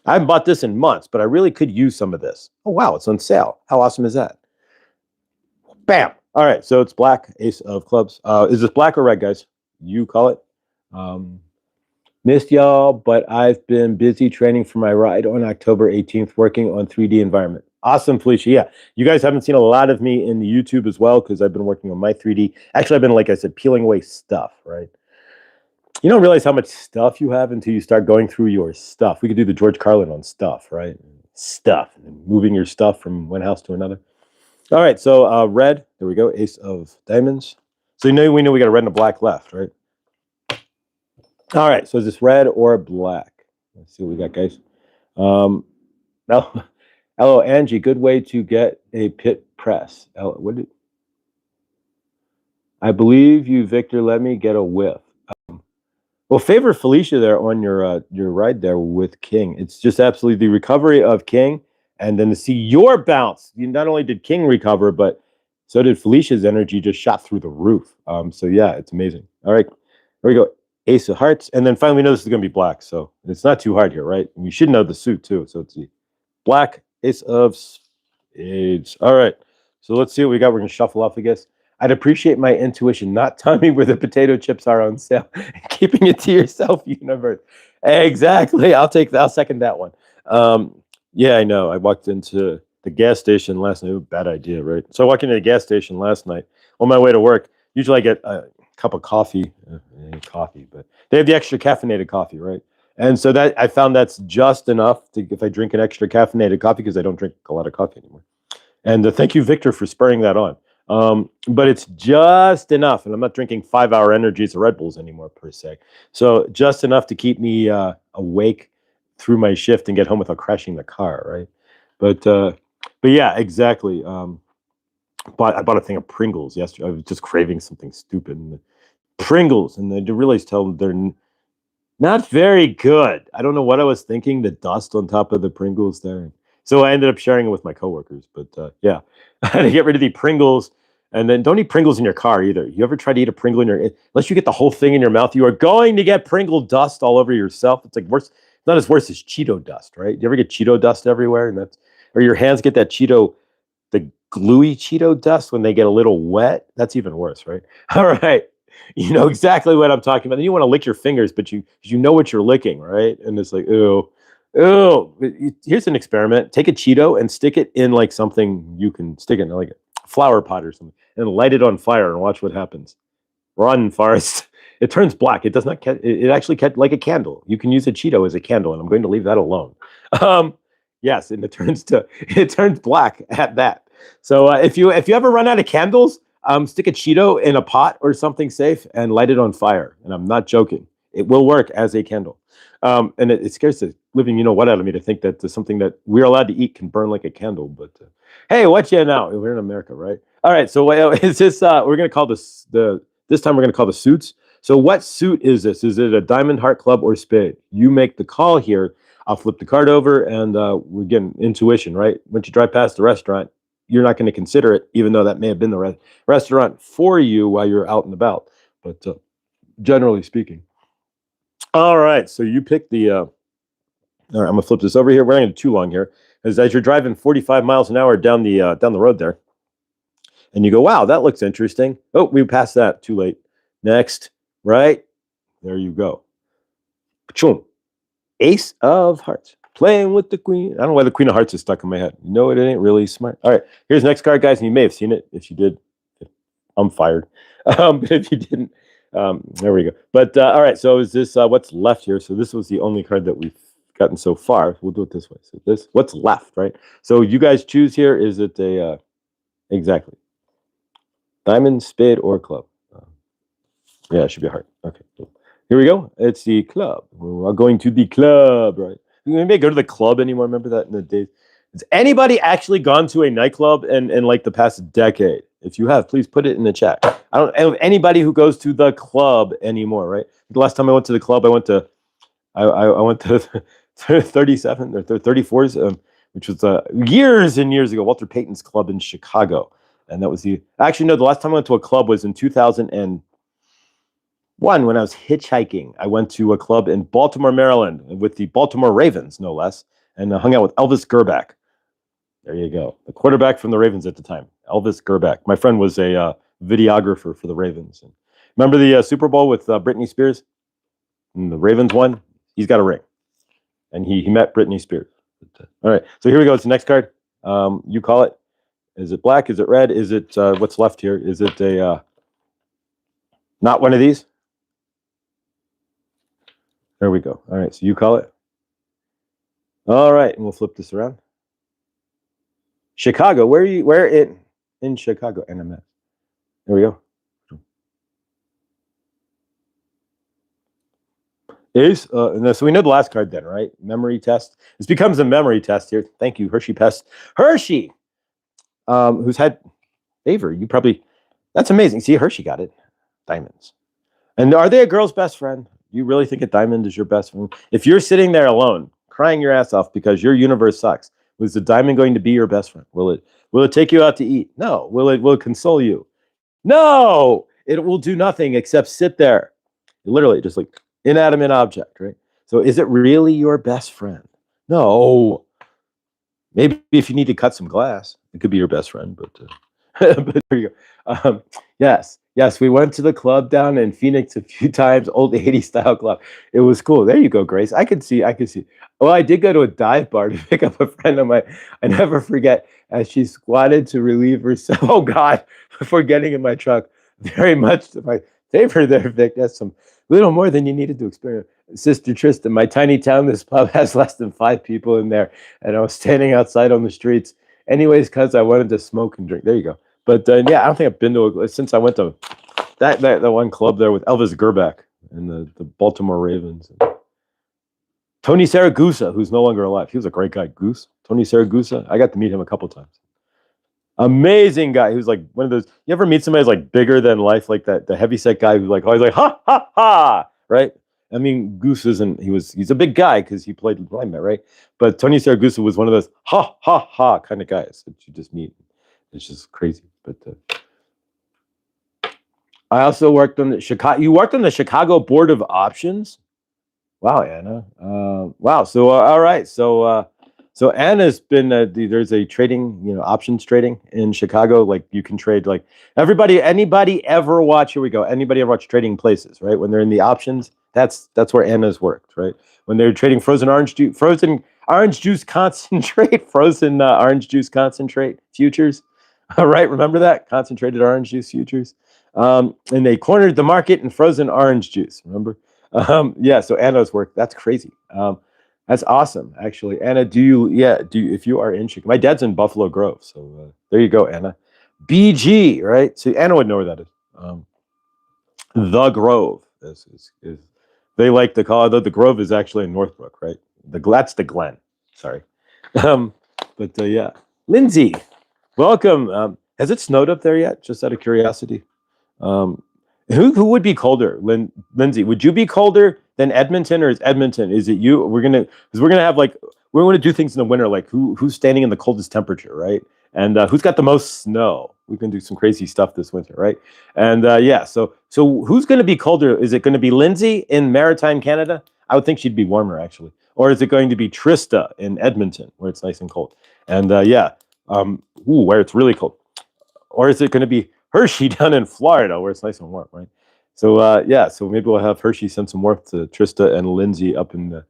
I haven't bought this in months, but I really could use some of this. Oh, wow, it's on sale. How awesome is that? Bam. All right, so it's black, ace of clubs. Is this black or red, guys? You call it. Missed y'all, but I've been busy training for my ride on October 18th, working on 3D environment. Awesome, Felicia. Yeah, you guys haven't seen a lot of me in the YouTube as well because I've been working on my 3D. Actually, I've been, like I said, peeling away stuff, right? You don't realize how much stuff you have until you start going through your stuff. We could do the George Carlin on stuff, right? Stuff, and moving your stuff from one house to another. All right, so red, there we go, ace of diamonds. So we know we got a red and a black left, right? All right, so is this red or black? Let's see what we got, guys. Hello, Angie, good way to get a pit press. I believe you, Victor, let me get a whiff. Well, favor Felicia there on your ride there with King. It's just absolutely the recovery of King, and then to see your bounce. You not only did King recover, but so did Felicia's energy just shot through the roof. So yeah, it's amazing. All right, here we go. Ace of hearts, and then finally we know this is going to be black, so it's not too hard here, right? And we should know the suit too, so it's the black, ace of spades. All right, so let's see what we got. We're going to shuffle off, I guess. I'd appreciate my intuition not telling me where the potato chips are on sale, keeping it to yourself, universe. Exactly, I'll second that one. Yeah, I know. I walked into the gas station last night. Bad idea, right? So I walked into the gas station last night on my way to work. Usually I get cup of coffee, but they have the extra caffeinated coffee, right? And so that I found that's just enough to if I drink an extra caffeinated coffee because I don't drink a lot of coffee anymore. And thank you, Victor, for spurring that on. But it's just enough, and I'm not drinking 5-hour energies or Red Bulls anymore per se. So just enough to keep me awake through my shift and get home without crashing the car, right? But yeah, exactly. I bought a thing of Pringles yesterday. I was just craving something stupid. And Pringles, and I realized they're not very good. I don't know what I was thinking. The dust on top of the Pringles there. So I ended up sharing it with my coworkers. But yeah, I had to get rid of the Pringles. And then don't eat Pringles in your car either. You ever try to eat a Pringle unless you get the whole thing in your mouth, you are going to get Pringle dust all over yourself. It's like worse. It's not as worse as Cheeto dust, right? You ever get Cheeto dust everywhere, or your hands get that the gluey Cheeto dust when they get a little wet? That's even worse, right? All right. You know exactly what I'm talking about. Then you want to lick your fingers, but you know what you're licking, right? And it's like, ew. Here's an experiment. Take a Cheeto and stick it in like something you can stick it in, like a flower pot or something, and light it on fire and watch what happens. Run, Forrest. It turns black. It does not catch. It actually catch like a candle. You can use a Cheeto as a candle, and I'm going to leave that alone. Yes, and it turns black at that. So if you ever run out of candles, stick a Cheeto in a pot or something safe and light it on fire. And I'm not joking. It will work as a candle. And it scares the living out of me to think that something that we're allowed to eat can burn like a candle. But hey, what you know? We're in America, right? All right. So is this? We're going to call this this time we're going to call the suits. So what suit is this? Is it a diamond, heart, club, or spade? You make the call here. I'll flip the card over, and we're getting intuition, right? Once you drive past the restaurant, you're not going to consider it, even though that may have been the restaurant for you while you're out and about. But generally speaking. All right, so you pick the. All right, I'm gonna flip this over here. We're not gonna do too long here, as you're driving 45 miles an hour down the road there, and you go, "Wow, that looks interesting." Oh, we passed that. Too late. Next, right there you go. Boom. Ace of hearts. Playing with the queen. I don't know why the queen of hearts is stuck in my head. You know it ain't really smart. All right, here's the next card, guys, and you may have seen it. If you did, I'm fired. But if you didn't, there we go. But all right, so is this what's left here? So this was the only card that we've gotten so far. We'll do it this way. So this, what's left, right? So you guys choose here. Is it a exactly diamond, spade, or club? Yeah, it should be a heart. Okay, cool. Here we go. It's the club. We're going to the club, right? We may go to the club anymore. Remember that in the days? Has anybody actually gone to a nightclub in like the past decade? If you have, please put it in the chat. I don't have anybody who goes to the club anymore, right? The last time I went to the club, I went to 37 or 34s, which was years and years ago. Walter Payton's club in Chicago, and that was the last time I went to a club was in 2000 and One, when I was hitchhiking, I went to a club in Baltimore, Maryland, with the Baltimore Ravens, no less, and hung out with Elvis Gerback. There you go. The quarterback from the Ravens at the time, Elvis Gerback. My friend was a videographer for the Ravens. And remember the Super Bowl with Britney Spears? And the Ravens won. He's got a ring. And he met Britney Spears. All right. So here we go. It's the next card. You call it. Is it black? Is it red? Is it what's left here? Is it a not one of these? There we go. All right. So you call it. All right. And we'll flip this around. Chicago. Where are you? Where in Chicago? NMS. There we go. Is so we know the last card then, right? Memory test. This becomes a memory test here. Thank you, Hershey Pest. Hershey, who's had favor. You probably, that's amazing. See, Hershey got it. Diamonds. And are they a girl's best friend? You really think a diamond is your best friend? If you're sitting there alone, crying your ass off because your universe sucks, was the diamond going to be your best friend? Will it take you out to eat? No. Will it console you? No. It will do nothing except sit there. Literally, just like inanimate object, right? So is it really your best friend? No. Maybe if you need to cut some glass, it could be your best friend, but but there you go. Yes, we went to the club down in Phoenix a few times, old 80s style club. It was cool. There you go, Grace. I could see. Well, I did go to a dive bar to pick up a friend of mine. I never forget as she squatted to relieve herself. Oh God, before getting in my truck. Very much my favor there, Vic. That's some little more than you needed to experience. Sister Tristan, my tiny town, this pub has less than 5 people in there, and I was standing outside on the streets, anyways, because I wanted to smoke and drink. There you go. But yeah, I don't think I've been to since I went to that one club there with Elvis Gerback and the Baltimore Ravens. Tony Saragusa, who's no longer alive. He was a great guy. Goose. Tony Saragusa. I got to meet him a couple times. Amazing guy. He was like one of those. You ever meet somebody who's like bigger than life, like that? The heavyset guy who's like always like ha ha ha, right? I mean, Goose isn't. He's a big guy because he played lineman, right? But Tony Saragusa was one of those ha ha ha kind of guys that you just meet. It's just crazy. But I also worked on the Chicago. You worked on the Chicago Board of Options. Wow, Anna. Wow. So all right. So Anna's been there's a trading, options trading in Chicago. Like you can trade like anybody ever watch. Here we go. Anybody ever watch Trading Places, right? When they're in the options, that's where Anna's worked, right? When they're trading frozen orange juice concentrate, frozen orange juice concentrate futures. All right, remember that concentrated orange juice futures. And they cornered the market in frozen orange juice. Remember? Yeah. So Anna's work. That's crazy. That's awesome, actually. Anna, if you are in Chicago, my dad's in Buffalo Grove, so there you go, Anna. BG, right? So Anna would know where that is. The Grove is they like to call it. The Grove is actually in Northbrook, right? That's the Glen. Sorry, but yeah, Lindsay, welcome. Has it snowed up there yet? Just out of curiosity. Who would be colder, Lindsay? Would you be colder than Edmonton, or is Edmonton? Is it you? We're gonna have we're gonna do things in the winter, like who's standing in the coldest temperature, right? And who's got the most snow? We can do some crazy stuff this winter, right? And yeah, so who's gonna be colder? Is it gonna be Lindsay in Maritime Canada? I would think she'd be warmer actually, or is it going to be Trista in Edmonton, where it's nice and cold? And where it's really cold, or is it going to be Hershey down in Florida where it's nice and warm, right? So so maybe we'll have Hershey send some warmth to Trista and Lindsay up in the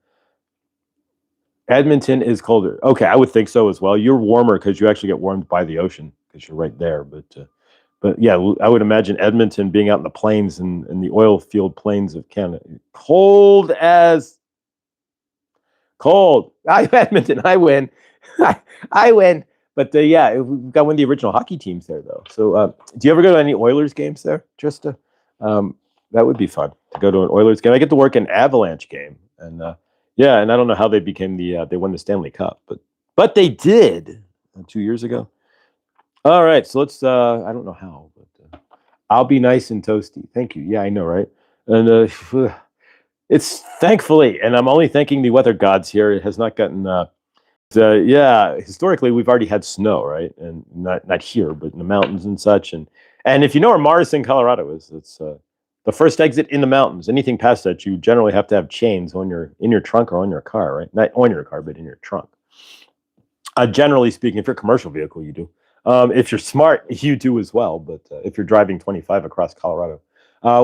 Edmonton is colder. Okay, I would think so as well. You're warmer because you actually get warmed by the ocean because you're right there. But yeah, I would imagine Edmonton being out in the plains and in the oil field plains of Canada, cold. Edmonton, I win. I win. But yeah, we've got one of the original hockey teams there, though. So do you ever go to any Oilers games there, Trista? That would be fun to go to an Oilers game. I get to work an Avalanche game, and yeah, and I don't know how they became they won the Stanley Cup, but they did 2 years ago. All right, so let's. I don't know how, but I'll be nice and toasty. Thank you. Yeah, I know, right? And it's thankfully, and I'm only thanking the weather gods here. It has not gotten. Yeah, historically we've already had snow, right? And not here, but in the mountains and such. And if you know where Morrison, Colorado is, it's the first exit in the mountains. Anything past that, you generally have to have chains in your trunk or on your car, right? Not on your car, but in your trunk. Generally speaking, if you're a commercial vehicle, you do. If you're smart, you do as well. But if you're driving 25 across Colorado,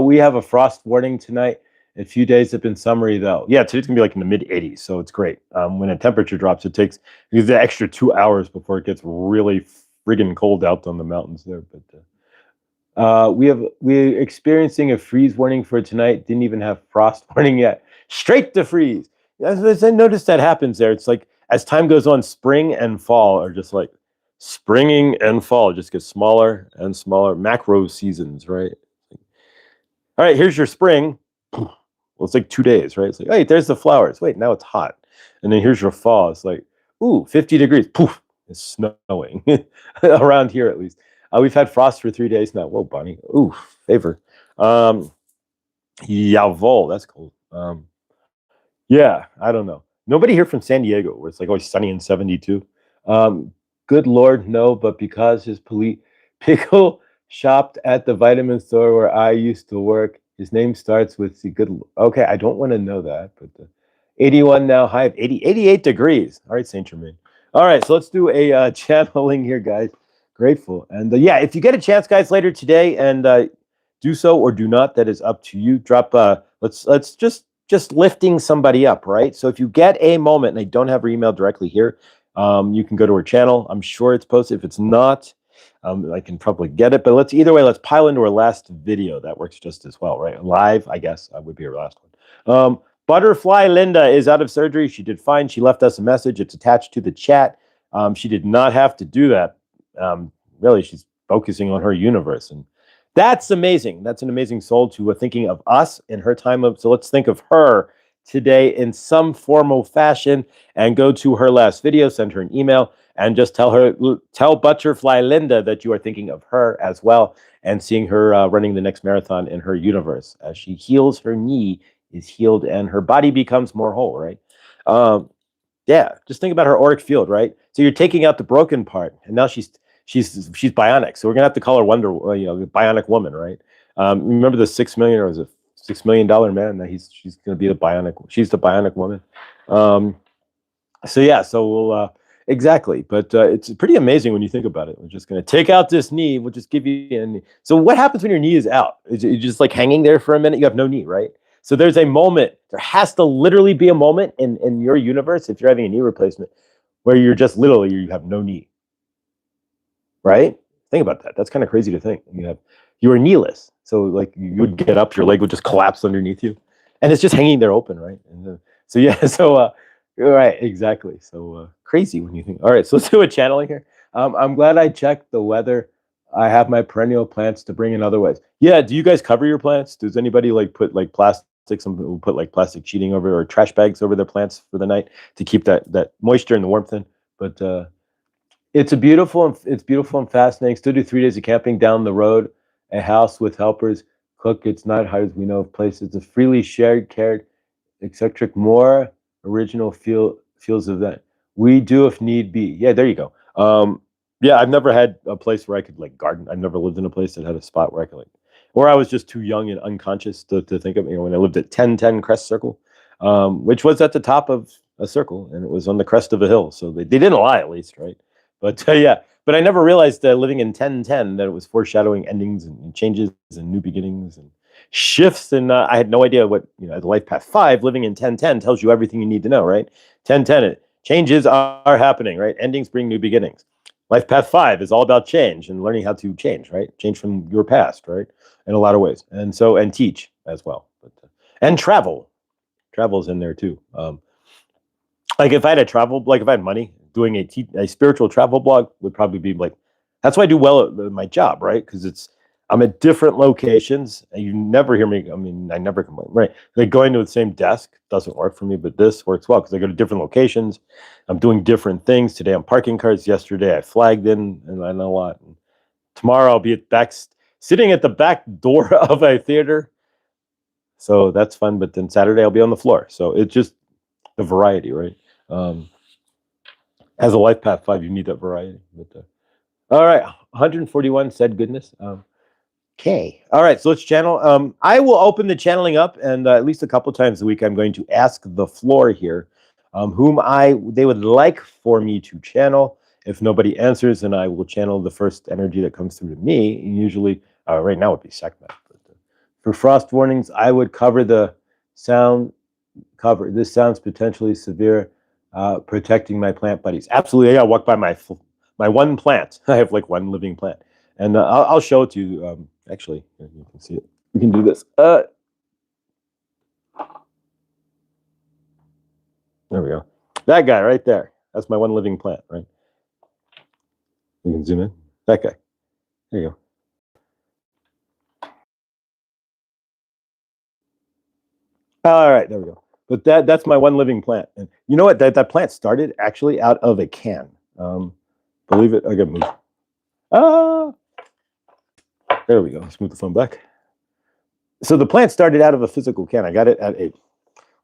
we have a frost warning tonight. A few days have been summery, though. Yeah, today's gonna be like in the mid 80s, so it's great. When a temperature drops, it takes the extra 2 hours before it gets really friggin' cold out on the mountains there. But we're experiencing a freeze warning for tonight. Didn't even have frost warning yet. Straight to freeze. As I noticed that happens there. It's like as time goes on, spring and fall are just like springing and fall. It just gets smaller and smaller. Macro seasons, right? All right, here's your spring. Well, it's like 2 days, right? It's like, hey, there's the flowers. Wait, now it's hot. And then here's your fall. It's like, ooh, 50 degrees. Poof, it's snowing around here at least. We've had frost for 3 days now. Whoa, Bonnie. Ooh, favor. Jawohl, that's cold. Yeah, I don't know. Nobody here from San Diego, where it's like always sunny and 72. Good Lord, no, but because his pickle shopped at the vitamin store where I used to work, his name starts with the good. Okay, I don't want to know that, but 81 now, high of 88 degrees. All right, Saint Germain. All right, so let's do a channeling here, guys. Grateful. And yeah, if you get a chance, guys, later today, and do so or do not, that is up to you. Drop, let's just lifting somebody up, right? So if you get a moment, and I don't have her email directly here, you can go to her channel. I'm sure it's posted. If it's not, I can probably get it. But let's pile into her last video. That works just as well, right? Live, I guess, would be her last one. Butterfly Linda is out of surgery. She did fine. She left us a message. It's attached to the chat. She did not have to do that. Really, she's focusing on her universe, and that's amazing. That's an amazing soul to thinking of us in her time of. So let's think of her today in some formal fashion, and go to her last video, send her an email, and just tell Butterfly Linda that you are thinking of her as well, and seeing her running the next marathon in her universe as she heals. Her knee is healed, and her body becomes more whole. Right. Yeah, just think about her auric field, right? So you're taking out the broken part, and now she's bionic. So we're gonna have to call her the bionic woman, right? Remember the $6 million, or was it $6 million man? That she's gonna be the bionic. She's the bionic woman. So yeah, so we'll exactly. But it's pretty amazing when you think about it. We're just gonna take out this knee. We'll just give you a knee. So what happens when your knee is out? You're just like hanging there for a minute. You have no knee, right? So there's a moment. There has to literally be a moment in your universe, if you're having a knee replacement, where you're just literally you have no knee. Right? Think about that. That's kind of crazy to think. You were kneeless. So like you would get up, your leg would just collapse underneath you. And it's just hanging there open, right? And so yeah, so right, exactly. So crazy when you think. All right, so let's do a channeling here. I'm glad I checked the weather. I have my perennial plants to bring in other ways. Yeah, do you guys cover your plants? Does anybody like put like plastic? Some people put like plastic sheeting over or trash bags over their plants for the night to keep that moisture and the warmth in. But it's beautiful and fascinating. Still do 3 days of camping down the road. A house with helpers. Cook. It's not hard as we know of places. A freely shared, cared, eccentric, more original feels of that. We do if need be. Yeah, there you go. Yeah, I've never had a place where I could like garden. I've never lived in a place that had a spot where I could like, or I was just too young and unconscious to think of. When I lived at 1010 Crest Circle, which was at the top of a circle, and it was on the crest of a hill. So they didn't lie, at least, right? But yeah, but I never realized living in 1010 that it was foreshadowing endings and changes and new beginnings and shifts. And I had no idea what, the life path 5, living in 1010 tells you everything you need to know, right? 1010, changes are happening, right? Endings bring new beginnings. Life path 5 is all about change and learning how to change, right? Change from your past, right? In a lot of ways. And teach as well. And travel's in there too. Like if I had if I had money, doing a spiritual travel blog would probably be like, that's why I do well at my job, right? Because I'm at different locations, and you never hear me. I mean, I never complain, right? Like going to the same desk doesn't work for me, but this works well because I go to different locations. I'm doing different things. Today I'm parking cars. Yesterday I flagged in, and I know a lot. And tomorrow I'll be sitting at the back door of a theater. So that's fun. But then Saturday I'll be on the floor. So it's just the variety, right? As a life path 5, you need that variety. But all right, 141 said goodness. Okay. All right. So let's channel. I will open the channeling up, and at least a couple times a week, I'm going to ask the floor here, whom they would like for me to channel. If nobody answers, then I will channel the first energy that comes through to me. And usually, right now, it would be Sekhmet. But, for frost warnings, I would cover the sound. This sounds potentially severe. Protecting my plant buddies. Absolutely. I walk by my one plant. I have like one living plant, and I'll show it to you. Actually, here, you can see it. We can do this. There we go. That guy right there. That's my one living plant, right? You can zoom in. That guy. There you go. All right, there we go. But that's my one living plant. And you know what? That plant started actually out of a can. Believe it. I gotta move. There we go. Let's move the phone back. So the plant started out of a physical can. I got it at a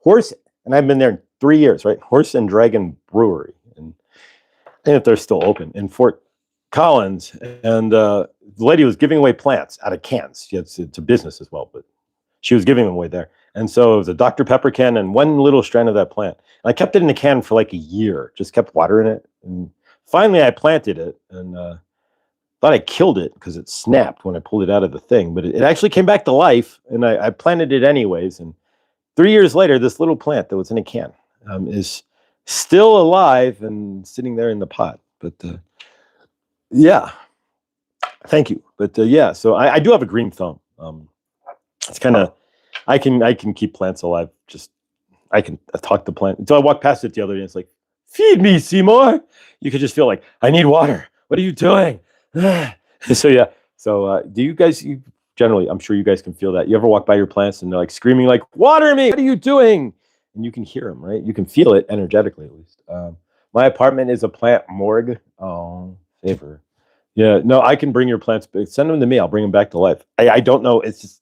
Horse, and I've been there 3 years, right? Horse and Dragon Brewery, and if they're still open in Fort Collins. And the lady was giving away plants out of cans. It's a business as well, but she was giving them away there. And so it was a Dr. Pepper can and one little strand of that plant. And I kept it in a can for like a year, just kept watering it. And finally I planted it, and thought I killed it because it snapped when I pulled it out of the thing, but it actually came back to life, and I planted it anyways. And 3 years later, this little plant that was in a can is still alive and sitting there in the pot. But yeah, thank you. But yeah, so I do have a green thumb. It's kind of I can keep plants alive. Just I can talk to plant. So I walked past it the other day. And it's like, feed me, Seymour. You could just feel like, I need water. What are you doing? So yeah. So do you guys? Generally, I'm sure you guys can feel that. You ever walk by your plants and they're like screaming, like, "Water me! What are you doing?" And you can hear them, right? You can feel it energetically, at least. My apartment is a plant morgue. Oh, favor. Yeah, no, I can bring your plants. Send them to me. I'll bring them back to life. I don't know. It's just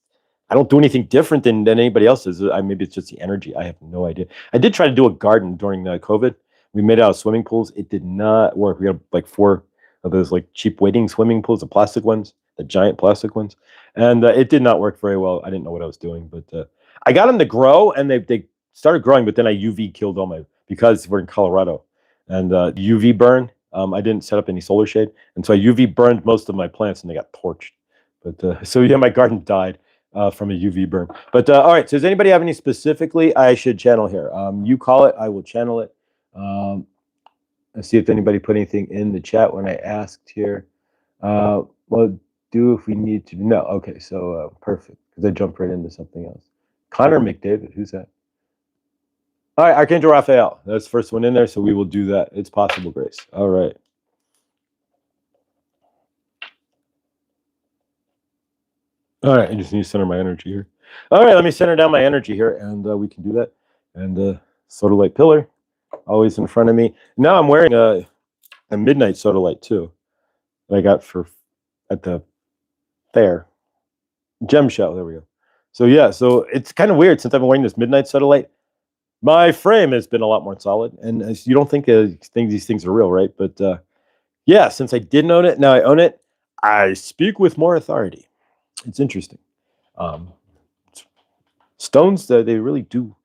I don't do anything different than anybody else does. Maybe it's just the energy. I have no idea. I did try to do a garden during COVID. We made it out of swimming pools. It did not work. We had like 4 of those like cheap waiting swimming pools, the plastic ones, the giant plastic ones, and it did not work very well. I didn't know what I was doing, but I got them to grow, and they started growing. But then I UV killed all my because we're in Colorado, and UV burn. I didn't set up any solar shade, and so I UV burned most of my plants, and they got torched. But so yeah, my garden died from a UV burn. But all right, so does anybody have any specifically I should channel here? You call it, I will channel it. Let's see if anybody put anything in the chat when I asked here. Well, do if we need to. No, okay, so perfect, because I jumped right into something else. Connor McDavid, who's that? All right, Archangel Raphael. That's the first one in there, so we will do that. It's possible, Grace. All right. All right, I just need to center my energy here. All right, let me center down my energy here, and we can do that. And soda light pillar, always in front of me. Now I'm wearing a midnight soda light too, that I got at the fair. Gem show, there we go. So yeah, so it's kind of weird since I've been wearing this midnight soda light. My frame has been a lot more solid, and you don't think these things are real, right? But yeah, since I didn't own it, now I own it. I speak with more authority. It's interesting. Stones, they really do.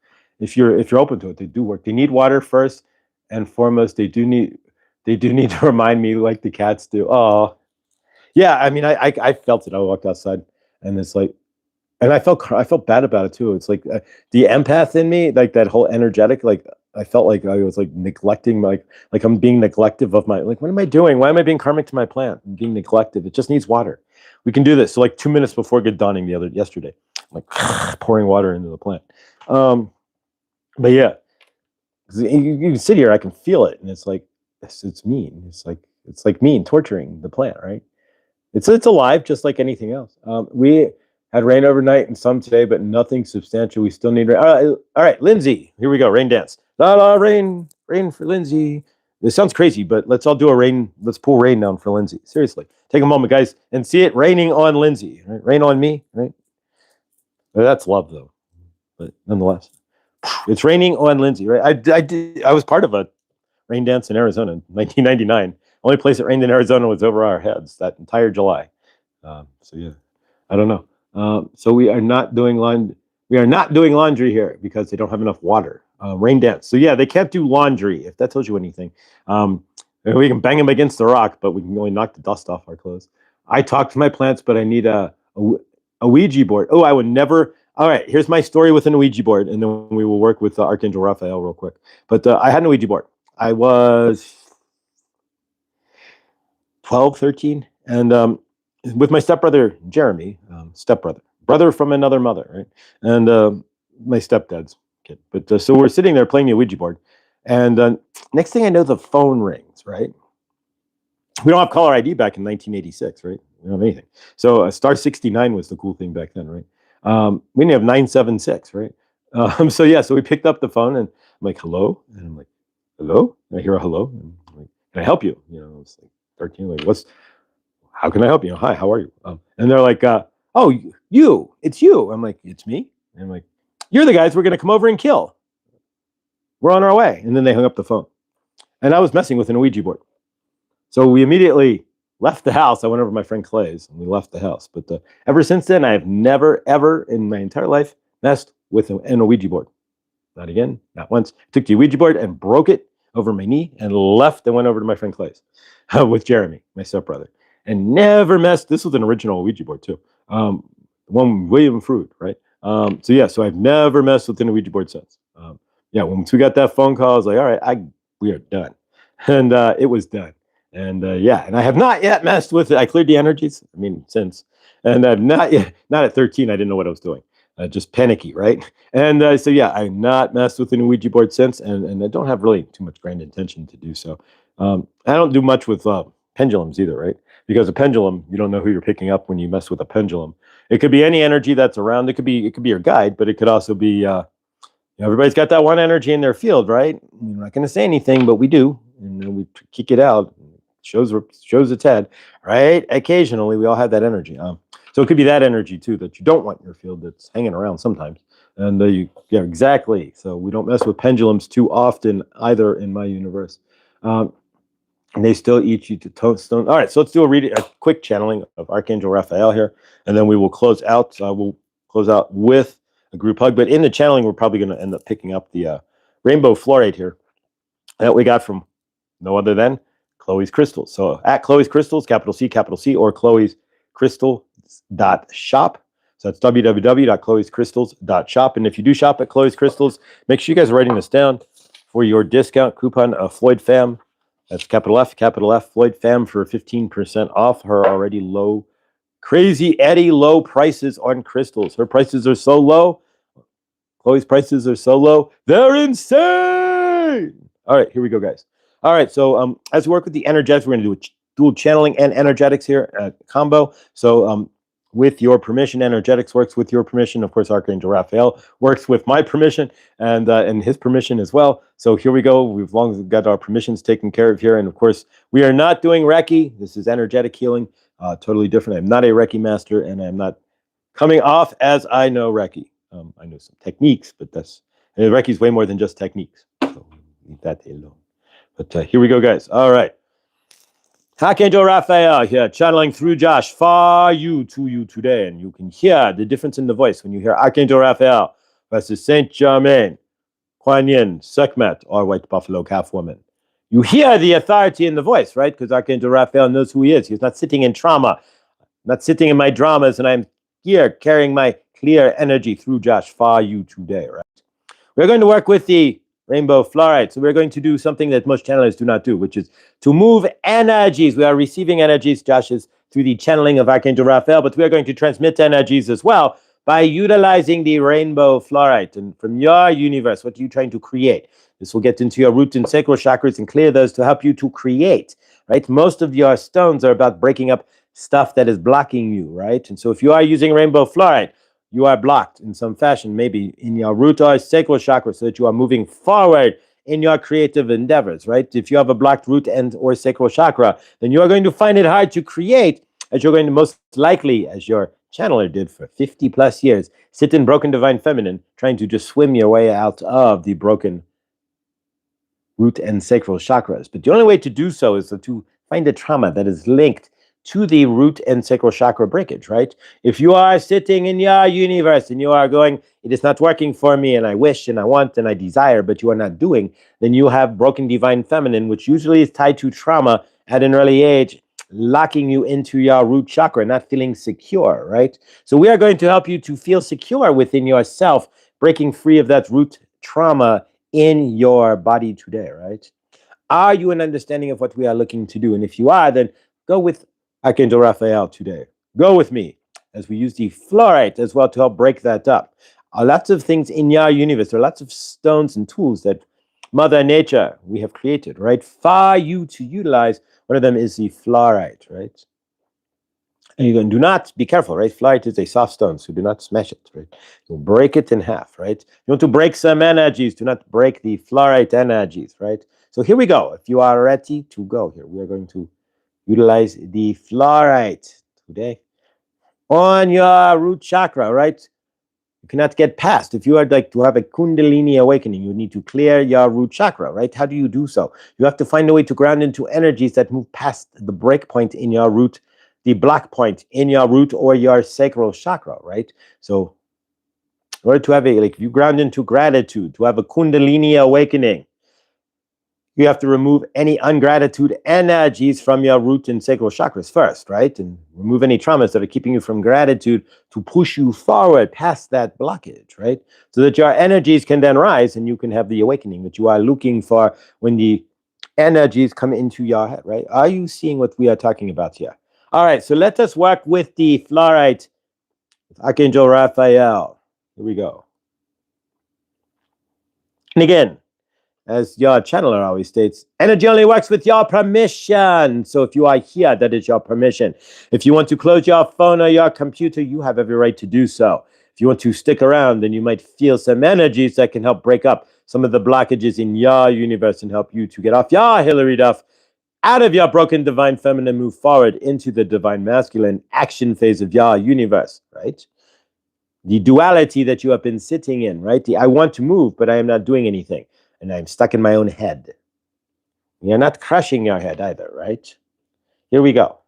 If you're open to it, they do work. They need water first and foremost. They do need to remind me like the cats do. Oh, yeah. I mean, I felt it. I walked outside, and it's like, and I felt bad about it too. It's like the empath in me, like that whole energetic, like I felt like I was like neglecting like I'm being neglective of my, like, what am I doing? Why am I being karmic to my plant? I'm being neglective. It just needs water. We can do this. So like 2 minutes before good dawning yesterday, like pouring water into the plant. But yeah, you can sit here, I can feel it, and it's like it's mean. It's like mean torturing the plant, right? It's alive just like anything else. We had rain overnight and some today, but nothing substantial. We still need rain. All right, Lindsay, here we go. Rain dance. La la, rain for Lindsay. This sounds crazy, but let's all do a rain. Let's pull rain down for Lindsay. Seriously, take a moment, guys, and see it raining on Lindsay. Right? Rain on me, right? That's love, though. But nonetheless, it's raining on Lindsay, right? I was part of a rain dance in Arizona in 1999. Only place it rained in Arizona was over our heads that entire July. So yeah. I don't know. So we are not doing laundry. We are not doing laundry here because they don't have enough water. Rain dance. So yeah, they can't do laundry. If that tells you anything, we can bang them against the rock, but we can only knock the dust off our clothes. I talk to my plants, but I need a Ouija board. Oh, I would never. All right, here's my story with an Ouija board, and then we will work with Archangel Raphael real quick. But I had an Ouija board. I was 12, 13, and with my stepbrother Jeremy, brother from another mother, right? And my stepdad's kid. But so we're sitting there playing the Ouija board, and next thing I know, the phone rings, right? We don't have caller ID back in 1986, right? We don't have anything. So star 69 was the cool thing back then, right? We didn't have 976, right? So yeah, so we picked up the phone and I'm like, hello? And I'm like, hello? And I hear a hello. And I'm like, can I help you? You know, it's like 13, like, how can I help you? Hi, how are you? And they're like, oh, it's you. I'm like, it's me? And I'm like, you're the guys we're going to come over and kill. We're on our way. And then they hung up the phone. And I was messing with an Ouija board. So we immediately left the house. I went over to my friend Clay's and we left the house. But ever since then, I have never, ever in my entire life messed with an Ouija board. Not again, not once. Took the Ouija board and broke it over my knee and left and went over to my friend Clay's with Jeremy, my stepbrother. And never messed. This was an original Ouija board too. One William Fruit, right? So I've never messed with an Ouija board since. Once we got that phone call, I was like, all right, we are done. And it was done. And and I have not yet messed with it. I cleared the energies. I mean, since. And I've not at 13, I didn't know what I was doing. Just panicky, right? And I've not messed with an Ouija board since, and I don't have really too much grand intention to do so. I don't do much with pendulums either, right? Because a pendulum, you don't know who you're picking up when you mess with a pendulum. It could be any energy that's around. It could be your guide, but it could also be everybody's got that one energy in their field, right? You're not going to say anything, but we do, and then we kick it out. Shows its head, right? Occasionally, we all have that energy. So it could be that energy too that you don't want in your field that's hanging around sometimes. And exactly. So we don't mess with pendulums too often either in my universe. And they still eat you to stone. All right, so let's do a quick channeling of Archangel Raphael here, and then we will close out. We'll close out with a group hug. But in the channeling, we're probably going to end up picking up the rainbow fluorite here that we got from no other than Chloe's Crystals. So at Chloe's Crystals, capital C, or Chloe's Crystals.shop. So that's www.chloescrystals.shop. And if you do shop at Chloe's Crystals, make sure you guys are writing this down for your discount coupon of Floyd Fam. That's capital F, Floyd Fam for 15% off her already low, crazy Eddie low prices on crystals. Her prices are so low. Chloe's prices are so low. They're insane. All right, here we go, guys. All right, so as we work with the energetics, we're going to do a dual channeling and energetics here combo. So with your permission, energetics works with your permission. Of course, Archangel Raphael works with my permission and his permission as well. So here we go. We've long got our permissions taken care of here. And of course, we are not doing Reiki. This is energetic healing, totally different. I'm not a Reiki master, and I'm not coming off as I know Reiki. I know some techniques, but Reiki is way more than just techniques. So leave that alone. But here we go, guys. All right. Archangel Raphael here, channeling through Josh for you, to you today. And you can hear the difference in the voice when you hear Archangel Raphael versus Saint Germain, Kuan Yin, Sekhmet, or White Buffalo Calf Woman. You hear the authority in the voice, right? Because Archangel Raphael knows who he is. He's not sitting in trauma, not sitting in my dramas, and I'm here carrying my clear energy through Josh for you today, right? We're going to work with the rainbow fluorite. So we're going to do something that most channelers do not do, which is to move energies. We are receiving energies, Josh, is through the channeling of Archangel Raphael, but we are going to transmit energies as well by utilizing the rainbow fluorite. And from your universe, what are you trying to create? This will get into your root and sacral chakras and clear those to help you to create, right? Most of your stones are about breaking up stuff that is blocking you, right? And so if you are using rainbow fluorite, you are blocked in some fashion, maybe in your root or sacral chakra, so that you are moving forward in your creative endeavors, right? If you have a blocked root and or sacral chakra, then you are going to find it hard to create, as you're going to most likely, as your channeler did for 50 plus years, sit in broken divine feminine, trying to just swim your way out of the broken root and sacral chakras. But the only way to do so is to find a trauma that is linked to the root and sacral chakra breakage, right? If you are sitting in your universe and you are going, it is not working for me, and I wish and I want and I desire, but you are not doing, then you have broken divine feminine, which usually is tied to trauma at an early age, locking you into your root chakra, not feeling secure, right? So we are going to help you to feel secure within yourself, breaking free of that root trauma in your body today, right? Are you an understanding of what we are looking to do? And if you are, then go with Archangel Raphael today. Go with me as we use the fluorite as well to help break that up. Lots of things in your universe. There are lots of stones and tools that Mother Nature we have created, right? For you to utilize. One of them is the fluorite, right? And you do not be careful, right? Fluorite is a soft stone, so do not smash it, right? You'll break it in half, right? You want to break some energies, do not break the fluorite energies, right? So here we go. If you are ready to go here, we are going to utilize the fluorite today on your root chakra, right? You cannot get past. If you are like to have a Kundalini awakening, you need to clear your root chakra, right? How do you do so? You have to find a way to ground into energies that move past the break point in your root, the block point in your root or your sacral chakra, right? So in order to have a, like, if you ground into gratitude, to have a Kundalini awakening, you have to remove any ungratitude energies from your root and sacral chakras first, right? And remove any traumas that are keeping you from gratitude to push you forward past that blockage, right? So that your energies can then rise and you can have the awakening that you are looking for when the energies come into your head, right? Are you seeing what we are talking about here? All right, so let us work with the fluorite, with Archangel Raphael. Here we go. And again, as your channeler always states, energy only works with your permission. So if you are here, that is your permission. If you want to close your phone or your computer, you have every right to do so. If you want to stick around, then you might feel some energies that can help break up some of the blockages in your universe and help you to get off your Hillary Duff, out of your broken divine feminine, move forward into the divine masculine action phase of your universe, right? The duality that you have been sitting in, right? I want to move, but I am not doing anything. And I'm stuck in my own head. You're not crushing your head either, right? Here we go.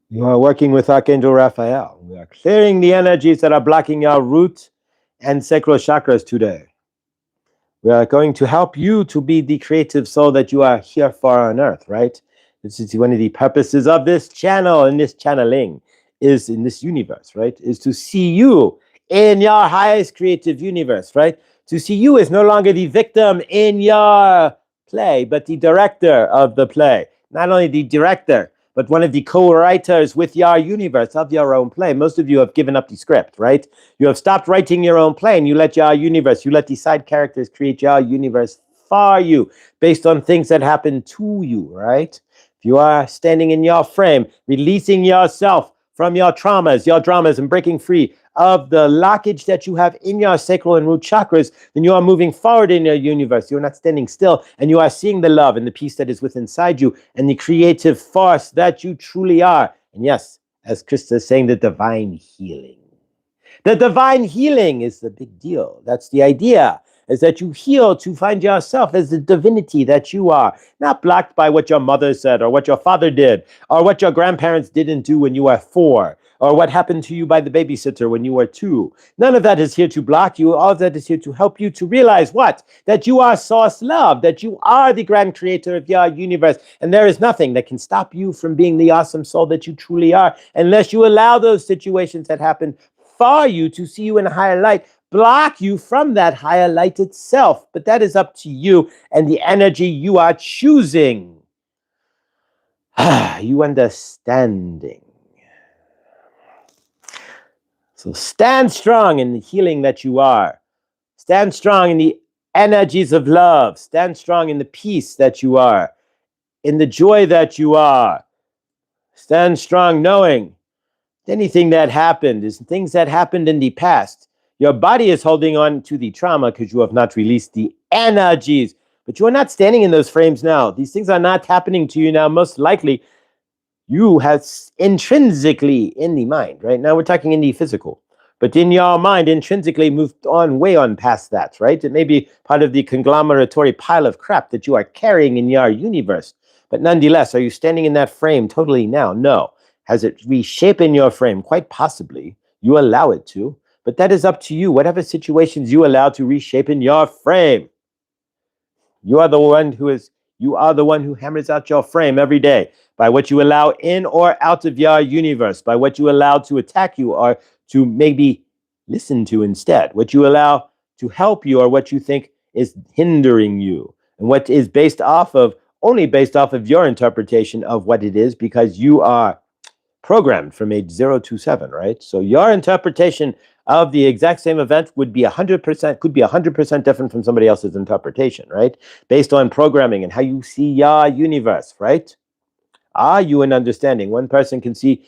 You are working with Archangel Raphael. We are clearing the energies that are blocking your root and sacral chakras today. We are going to help you to be the creative soul that you are here for on earth, right? This is one of the purposes of this channel and this channeling is in this universe, right? Is to see you in your highest creative universe, right? To see you as no longer the victim in your play, but the director of the play. Not only the director, but one of the co-writers with your universe of your own play. Most of you have given up the script, right? You have stopped writing your own play and you let your universe, you let the side characters create your universe for you based on things that happen to you, right? If you are standing in your frame, releasing yourself from your traumas, your dramas, and breaking free of the lockage that you have in your sacral and root chakras, then you are moving forward in your universe. You're not standing still, and you are seeing the love and the peace that is within inside you and the creative force that you truly are. And yes, as Krista is saying, the divine healing. The divine healing is the big deal. That's the idea, is that you heal to find yourself as the divinity that you are, not blocked by what your mother said or what your father did or what your grandparents didn't do when you were 4 or what happened to you by the babysitter when you were 2. None of that is here to block you. All of that is here to help you to realize what? That you are source love, that you are the grand creator of your universe, and there is nothing that can stop you from being the awesome soul that you truly are unless you allow those situations that happen for you to see you in a higher light, block you from that higher light itself. But that is up to you and the energy you are choosing. You understanding. So stand strong in the healing that you are. Stand strong in the energies of love. Stand strong in the peace that you are, in the joy that you are. Stand strong knowing anything that happened is things that happened in the past. Your body is holding on to the trauma because you have not released the energies, but you are not standing in those frames now. These things are not happening to you now. Most likely, you have intrinsically in the mind, right? Now we're talking in the physical, but in your mind, intrinsically moved on, way on past that, right? It may be part of the conglomeratory pile of crap that you are carrying in your universe. But nonetheless, are you standing in that frame totally now? No. Has it reshapen your frame? Quite possibly. You allow it to. But that is up to you. Whatever situations you allow to reshape in your frame. You are the one who hammers out your frame every day by what you allow in or out of your universe, by what you allow to attack you or to maybe listen to instead, what you allow to help you or what you think is hindering you, and what is only based off of your interpretation of what it is, because you are programmed from age 0 to 7, right? So your interpretation of the exact same event would be 100%, could be 100% different from somebody else's interpretation, right? Based on programming and how you see your universe, right? Are you an understanding? One person can see,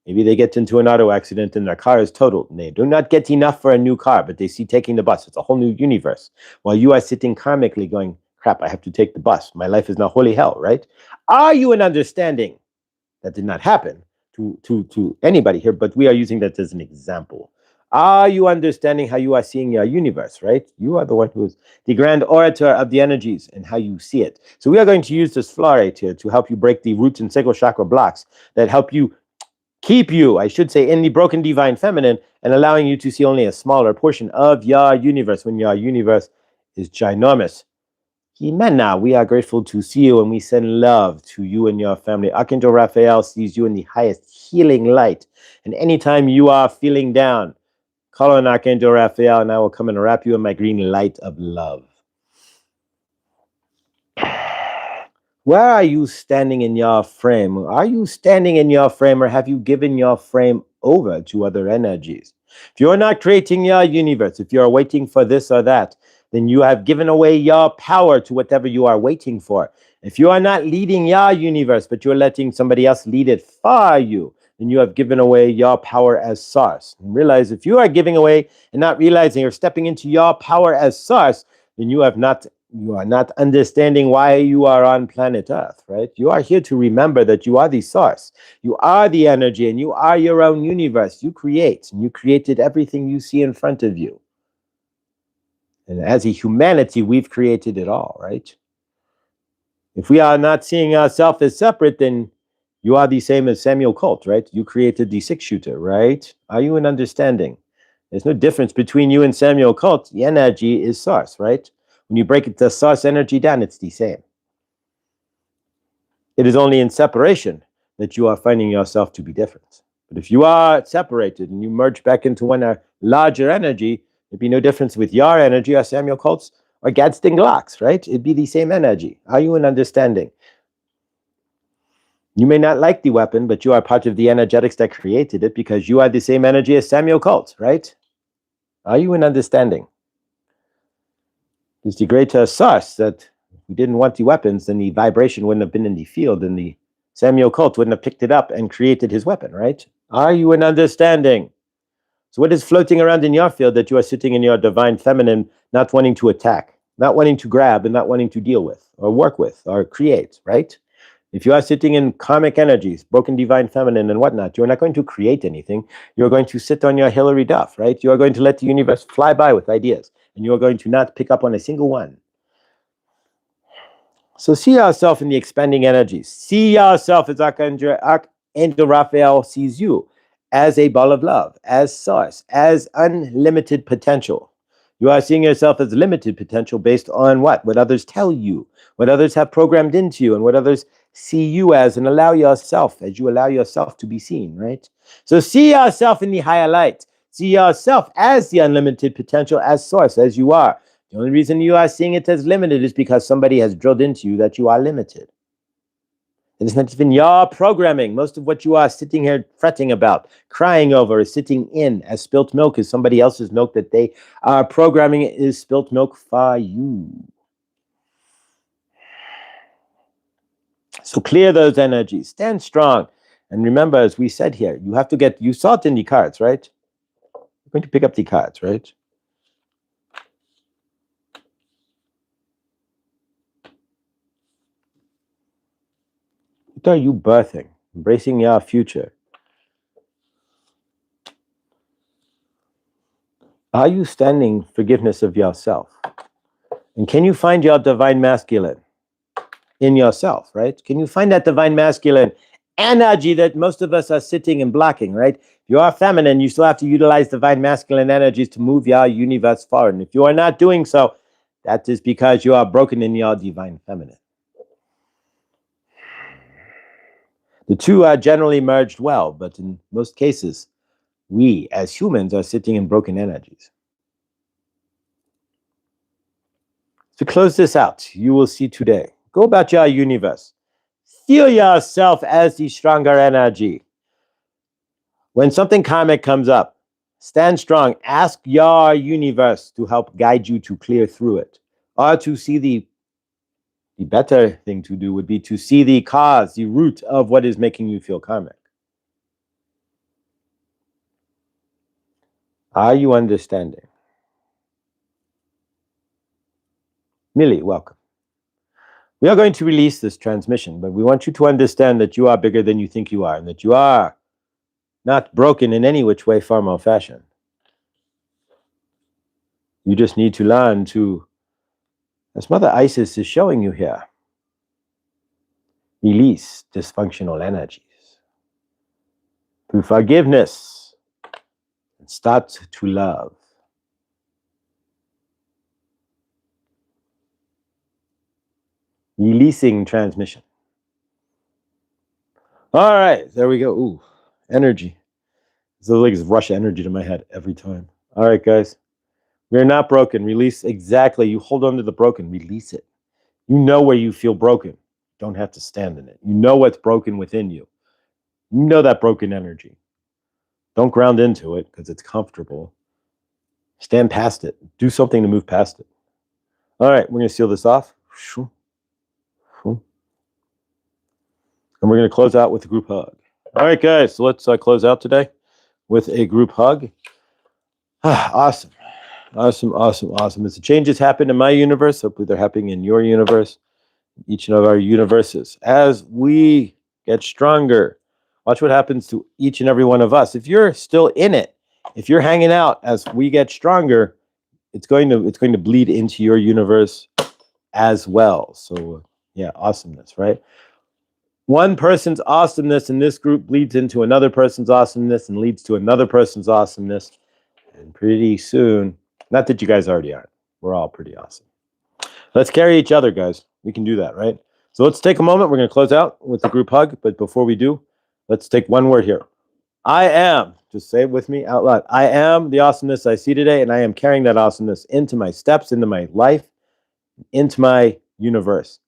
maybe they get into an auto accident and their car is totaled, and they do not get enough for a new car, but they see taking the bus. It's a whole new universe. While you are sitting karmically going, crap, I have to take the bus. My life is now holy hell, right? Are you an understanding? That did not happen to anybody here, but we are using that as an example. Are you understanding how you are seeing your universe, right? You are the one who is the grand orator of the energies and how you see it. So we are going to use this fluorite here to help you break the root and sacral chakra blocks that help you keep you, I should say, in the broken divine feminine and allowing you to see only a smaller portion of your universe when your universe is ginormous. Jimena, we are grateful to see you and we send love to you and your family. Archangel Raphael sees you in the highest healing light. And anytime you are feeling down, call on Archangel Raphael and I will come and wrap you in my green light of love. Where are you standing in your frame? Are you standing in your frame or have you given your frame over to other energies? If you're not creating your universe, if you're waiting for this or that, then you have given away your power to whatever you are waiting for. If you are not leading your universe, but you're letting somebody else lead it for you, then you have given away your power as source. And realize if you are giving away and not realizing or stepping into your power as source, then you are not understanding why you are on planet Earth, right? You are here to remember that you are the source. You are the energy and you are your own universe. You create, and you created everything you see in front of you. And as a humanity, we've created it all, right? If we are not seeing ourselves as separate, then you are the same as Samuel Colt, right? You created the 6-shooter, right? Are you in understanding? There's no difference between you and Samuel Colt. The energy is source, right? When you break the source energy down, it's the same. It is only in separation that you are finding yourself to be different. But if you are separated and you merge back into one larger energy, there'd be no difference with your energy or Samuel Colt's or Gadsden Glock's, right? It'd be the same energy. Are you in understanding? You may not like the weapon, but you are part of the energetics that created it because you are the same energy as Samuel Colt, right? Are you in understanding? It's the greater source that if we didn't want the weapons, then the vibration wouldn't have been in the field and the Samuel Colt wouldn't have picked it up and created his weapon, right? Are you in understanding? So what is floating around in your field that you are sitting in your divine feminine, not wanting to attack, not wanting to grab, and not wanting to deal with, or work with, or create, right? If you are sitting in karmic energies, broken divine feminine and whatnot, you're not going to create anything. You're going to sit on your Hillary Duff, right? You are going to let the universe fly by with ideas, and you are going to not pick up on a single one. So see yourself in the expanding energies. See yourself as Archangel Raphael sees you, as a ball of love, as source, as unlimited potential. You are seeing yourself as limited potential based on what? What others tell you, what others have programmed into you, and what others see you as, and allow yourself as you allow yourself to be seen, right? So see yourself in the higher light. See yourself as the unlimited potential, as source, as you are. The only reason you are seeing it as limited is because somebody has drilled into you that you are limited. It is not even your programming. Most of what you are sitting here fretting about, crying over, is sitting in as spilt milk is somebody else's milk that they are programming is spilt milk for you. So clear those energies. Stand strong. And remember, as we said here, you have to get, you saw it in the cards, right? You're going to pick up the cards, right? What are you birthing? Embracing your future. Are you standing forgiveness of yourself? And can you find your divine masculine in yourself, right? Can you find that divine masculine energy that most of us are sitting and blocking, right? If you are feminine, you still have to utilize divine masculine energies to move your universe forward. And if you are not doing so, that is because you are broken in your divine feminine. The two are generally merged well, but in most cases, we as humans are sitting in broken energies. To close this out, you will see today. Go about your universe. Feel yourself as the stronger energy. When something karmic comes up, stand strong. Ask your universe to help guide you to clear through it. Or to see the better thing to do would be to see the cause, the root of what is making you feel karmic. Are you understanding? Millie, welcome. We are going to release this transmission, but we want you to understand that you are bigger than you think you are, and that you are not broken in any which way, form, or fashion. You just need to learn to, as Mother Isis is showing you here, release dysfunctional energies through forgiveness and start to love. Releasing transmission. All right, there we go. Ooh, energy. So like rush energy to my head every time. All right, guys. We're not broken. Release exactly. You hold on to the broken. Release it. You know where you feel broken. Don't have to stand in it. You know what's broken within you. You know that broken energy. Don't ground into it because it's comfortable. Stand past it. Do something to move past it. All right, we're going to seal this off. And we're going to close out with a group hug. All right, guys, so let's close out today with a group hug. Awesome. Awesome, awesome, awesome. As the changes happen in my universe, hopefully they're happening in your universe, each of our universes. As we get stronger, watch what happens to each and every one of us. If you're still in it, if you're hanging out as we get stronger, it's going to bleed into your universe as well. So yeah, awesomeness, right? One person's awesomeness in this group bleeds into another person's awesomeness and leads to another person's awesomeness. And pretty soon, not that you guys already aren't, we're all pretty awesome. Let's carry each other, guys. We can do that, right? So let's take a moment. We're going to close out with the group hug. But before we do, let's take one word here. I am, just say it with me out loud. I am the awesomeness I see today, and I am carrying that awesomeness into my steps, into my life, into my universe.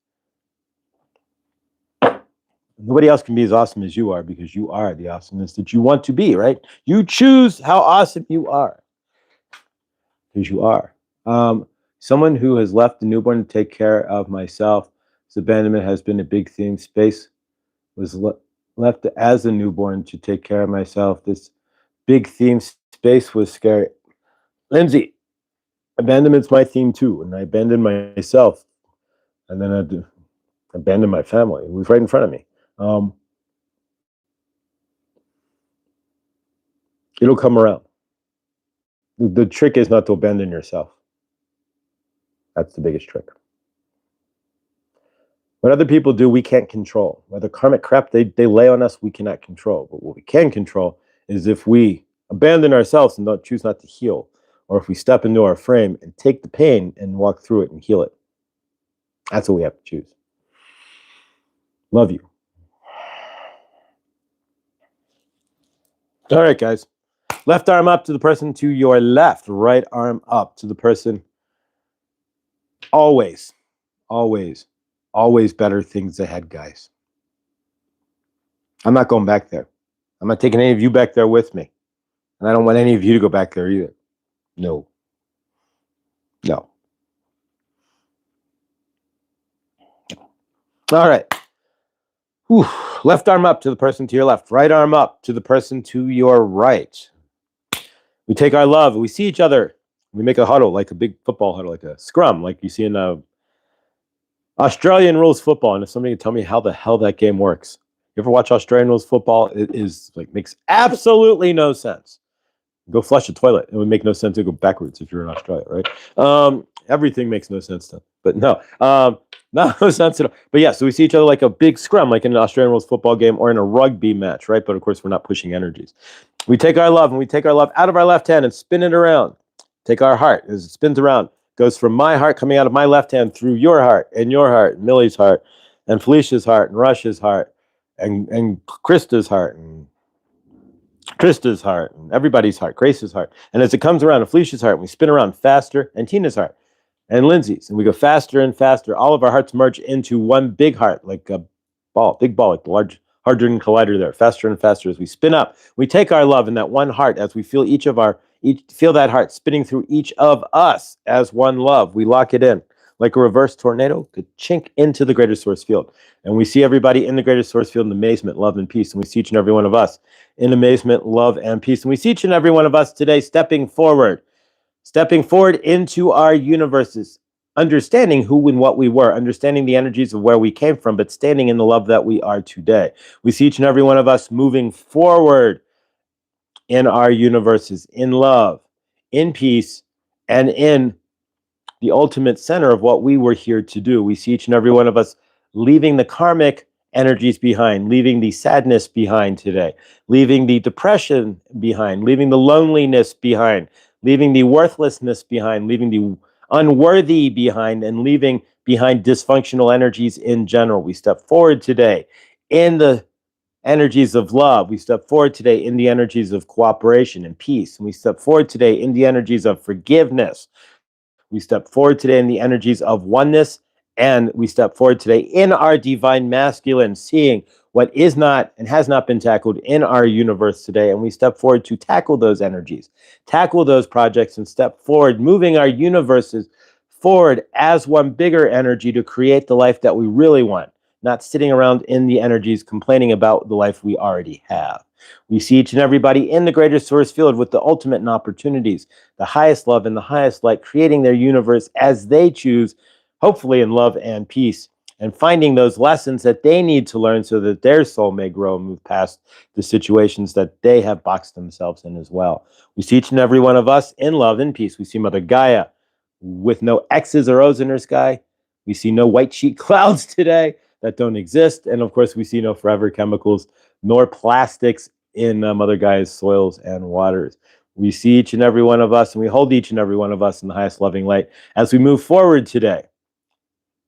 Nobody else can be as awesome as you are because you are the awesomeness that you want to be, right? You choose how awesome you are because you are. Someone who has left the newborn to take care of myself. This abandonment has been a big theme. Space was left as a newborn to take care of myself. This big theme. Space was scary. Lindsay, abandonment's my theme too, and I abandoned myself, and then I abandoned my family. It was right in front of me. It'll come around. The trick is not to abandon yourself. That's the biggest trick. What other people do, we can't control. Whether karmic crap they lay on us, we cannot control. But what we can control is if we abandon ourselves and don't choose not to heal, or if we step into our frame and take the pain and walk through it and heal it. That's what we have to choose. Love you. All right, guys. Left arm up to the person to your left. Right arm up to the person. Always, always, always better things ahead, guys. I'm not going back there. I'm not taking any of you back there with me. And I don't want any of you to go back there either. No. No. All right. Whew. Left arm up to the person to your left. Right arm up to the person to your right. We take our love. We see each other. We make a huddle, like a big football huddle, like a scrum, like you see in Australian rules football. And if somebody can tell me how the hell that game works. You ever watch Australian rules football? It is like makes absolutely no sense. Go flush a toilet. It would make no sense to go backwards if you're in Australia, right? Everything makes no sense to them. But no, no sense at all. But yeah, so we see each other like a big scrum, like in an Australian rules football game or in a rugby match, right? But of course, we're not pushing energies. We take our love and we take our love out of our left hand and spin it around. Take our heart as it spins around, goes from my heart coming out of my left hand through your heart, and Millie's heart, and Felicia's heart, and Rush's heart, and Krista's heart, and Krista's heart, and everybody's heart, Grace's heart. And as it comes around to Felicia's heart, we spin around faster, and Tina's heart, and Lindsay's. And we go faster and faster. All of our hearts merge into one big heart, like a ball, big ball, like the large Hadron Collider there, faster and faster as we spin up. We take our love in that one heart as we feel feel that heart spinning through each of us as one love. We lock it in like a reverse tornado, could chink into the greater source field. And we see everybody in the greater source field in amazement, love, and peace. And we see each and every one of us in amazement, love, and peace. And we see each and every one of us today stepping forward into our universes, understanding who and what we were, understanding the energies of where we came from, but standing in the love that we are today. We see each and every one of us moving forward in our universes, in love, in peace, and in the ultimate center of what we were here to do. We see each and every one of us leaving the karmic energies behind, leaving the sadness behind today, leaving the depression behind, leaving the loneliness behind, leaving the worthlessness behind, leaving the unworthy behind, and leaving behind dysfunctional energies in general. We step forward today in the energies of love. We step forward today in the energies of cooperation and peace. And we step forward today in the energies of forgiveness. We step forward today in the energies of oneness, and we step forward today in our divine masculine, seeing what is not and has not been tackled in our universe today. And we step forward to tackle those energies, tackle those projects, and step forward, moving our universes forward as one bigger energy to create the life that we really want, not sitting around in the energies complaining about the life we already have. We see each and everybody in the greater source field with the ultimate in opportunities, the highest love and the highest light, creating their universe as they choose, hopefully in love and peace, and finding those lessons that they need to learn so that their soul may grow and move past the situations that they have boxed themselves in as well. We see each and every one of us in love and peace. We see Mother Gaia with no X's or O's in her sky. We see no white sheet clouds today that don't exist. And of course, we see no forever chemicals nor plastics in Mother Gaia's soils and waters. We see each and every one of us, and we hold each and every one of us in the highest loving light as we move forward today,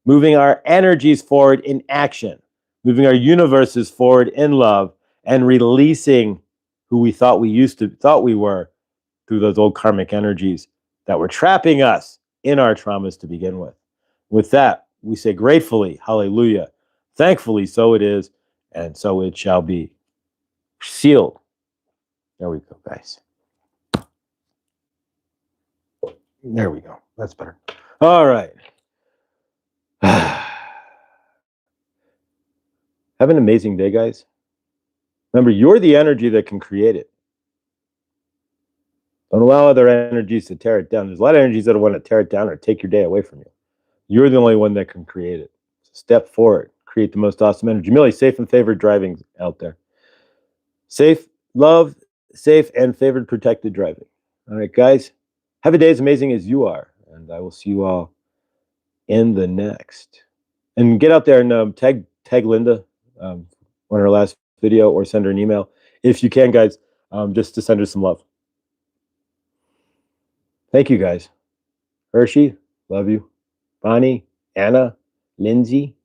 moving our energies forward in action, moving our universes forward in love, and releasing who we thought we were through those old karmic energies that were trapping us in our traumas to begin with. With that, we say gratefully, hallelujah. Thankfully, so it is, and so it shall be. Sealed. There we go, guys. There we go. That's better. All right. Have an amazing day, guys. Remember, you're the energy that can create it. Don't allow other energies to tear it down. There's a lot of energies that want to tear it down or take your day away from you. You're the only one that can create it. So step forward. Create the most awesome energy. Millie, safe and favored driving out there. Safe, love, safe, and favored protected driving. All right, guys. Have a day as amazing as you are. And I will see you all in the next. And get out there and tag Linda on her last video, or send her an email if you can, guys, just to send her some love. Thank you, guys. Hershey, love you. Bonnie, Anna, Lindsay.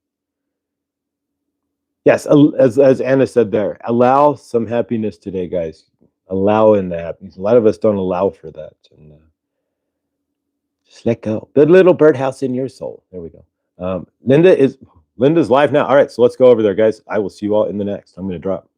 Yes, as Anna said there, allow some happiness today, guys. Allow in the happiness. A lot of us don't allow for that. And just let go. Build a little birdhouse in your soul. There we go. Linda's live now. All right, so let's go over there, guys. I will see you all in the next. I'm going to drop.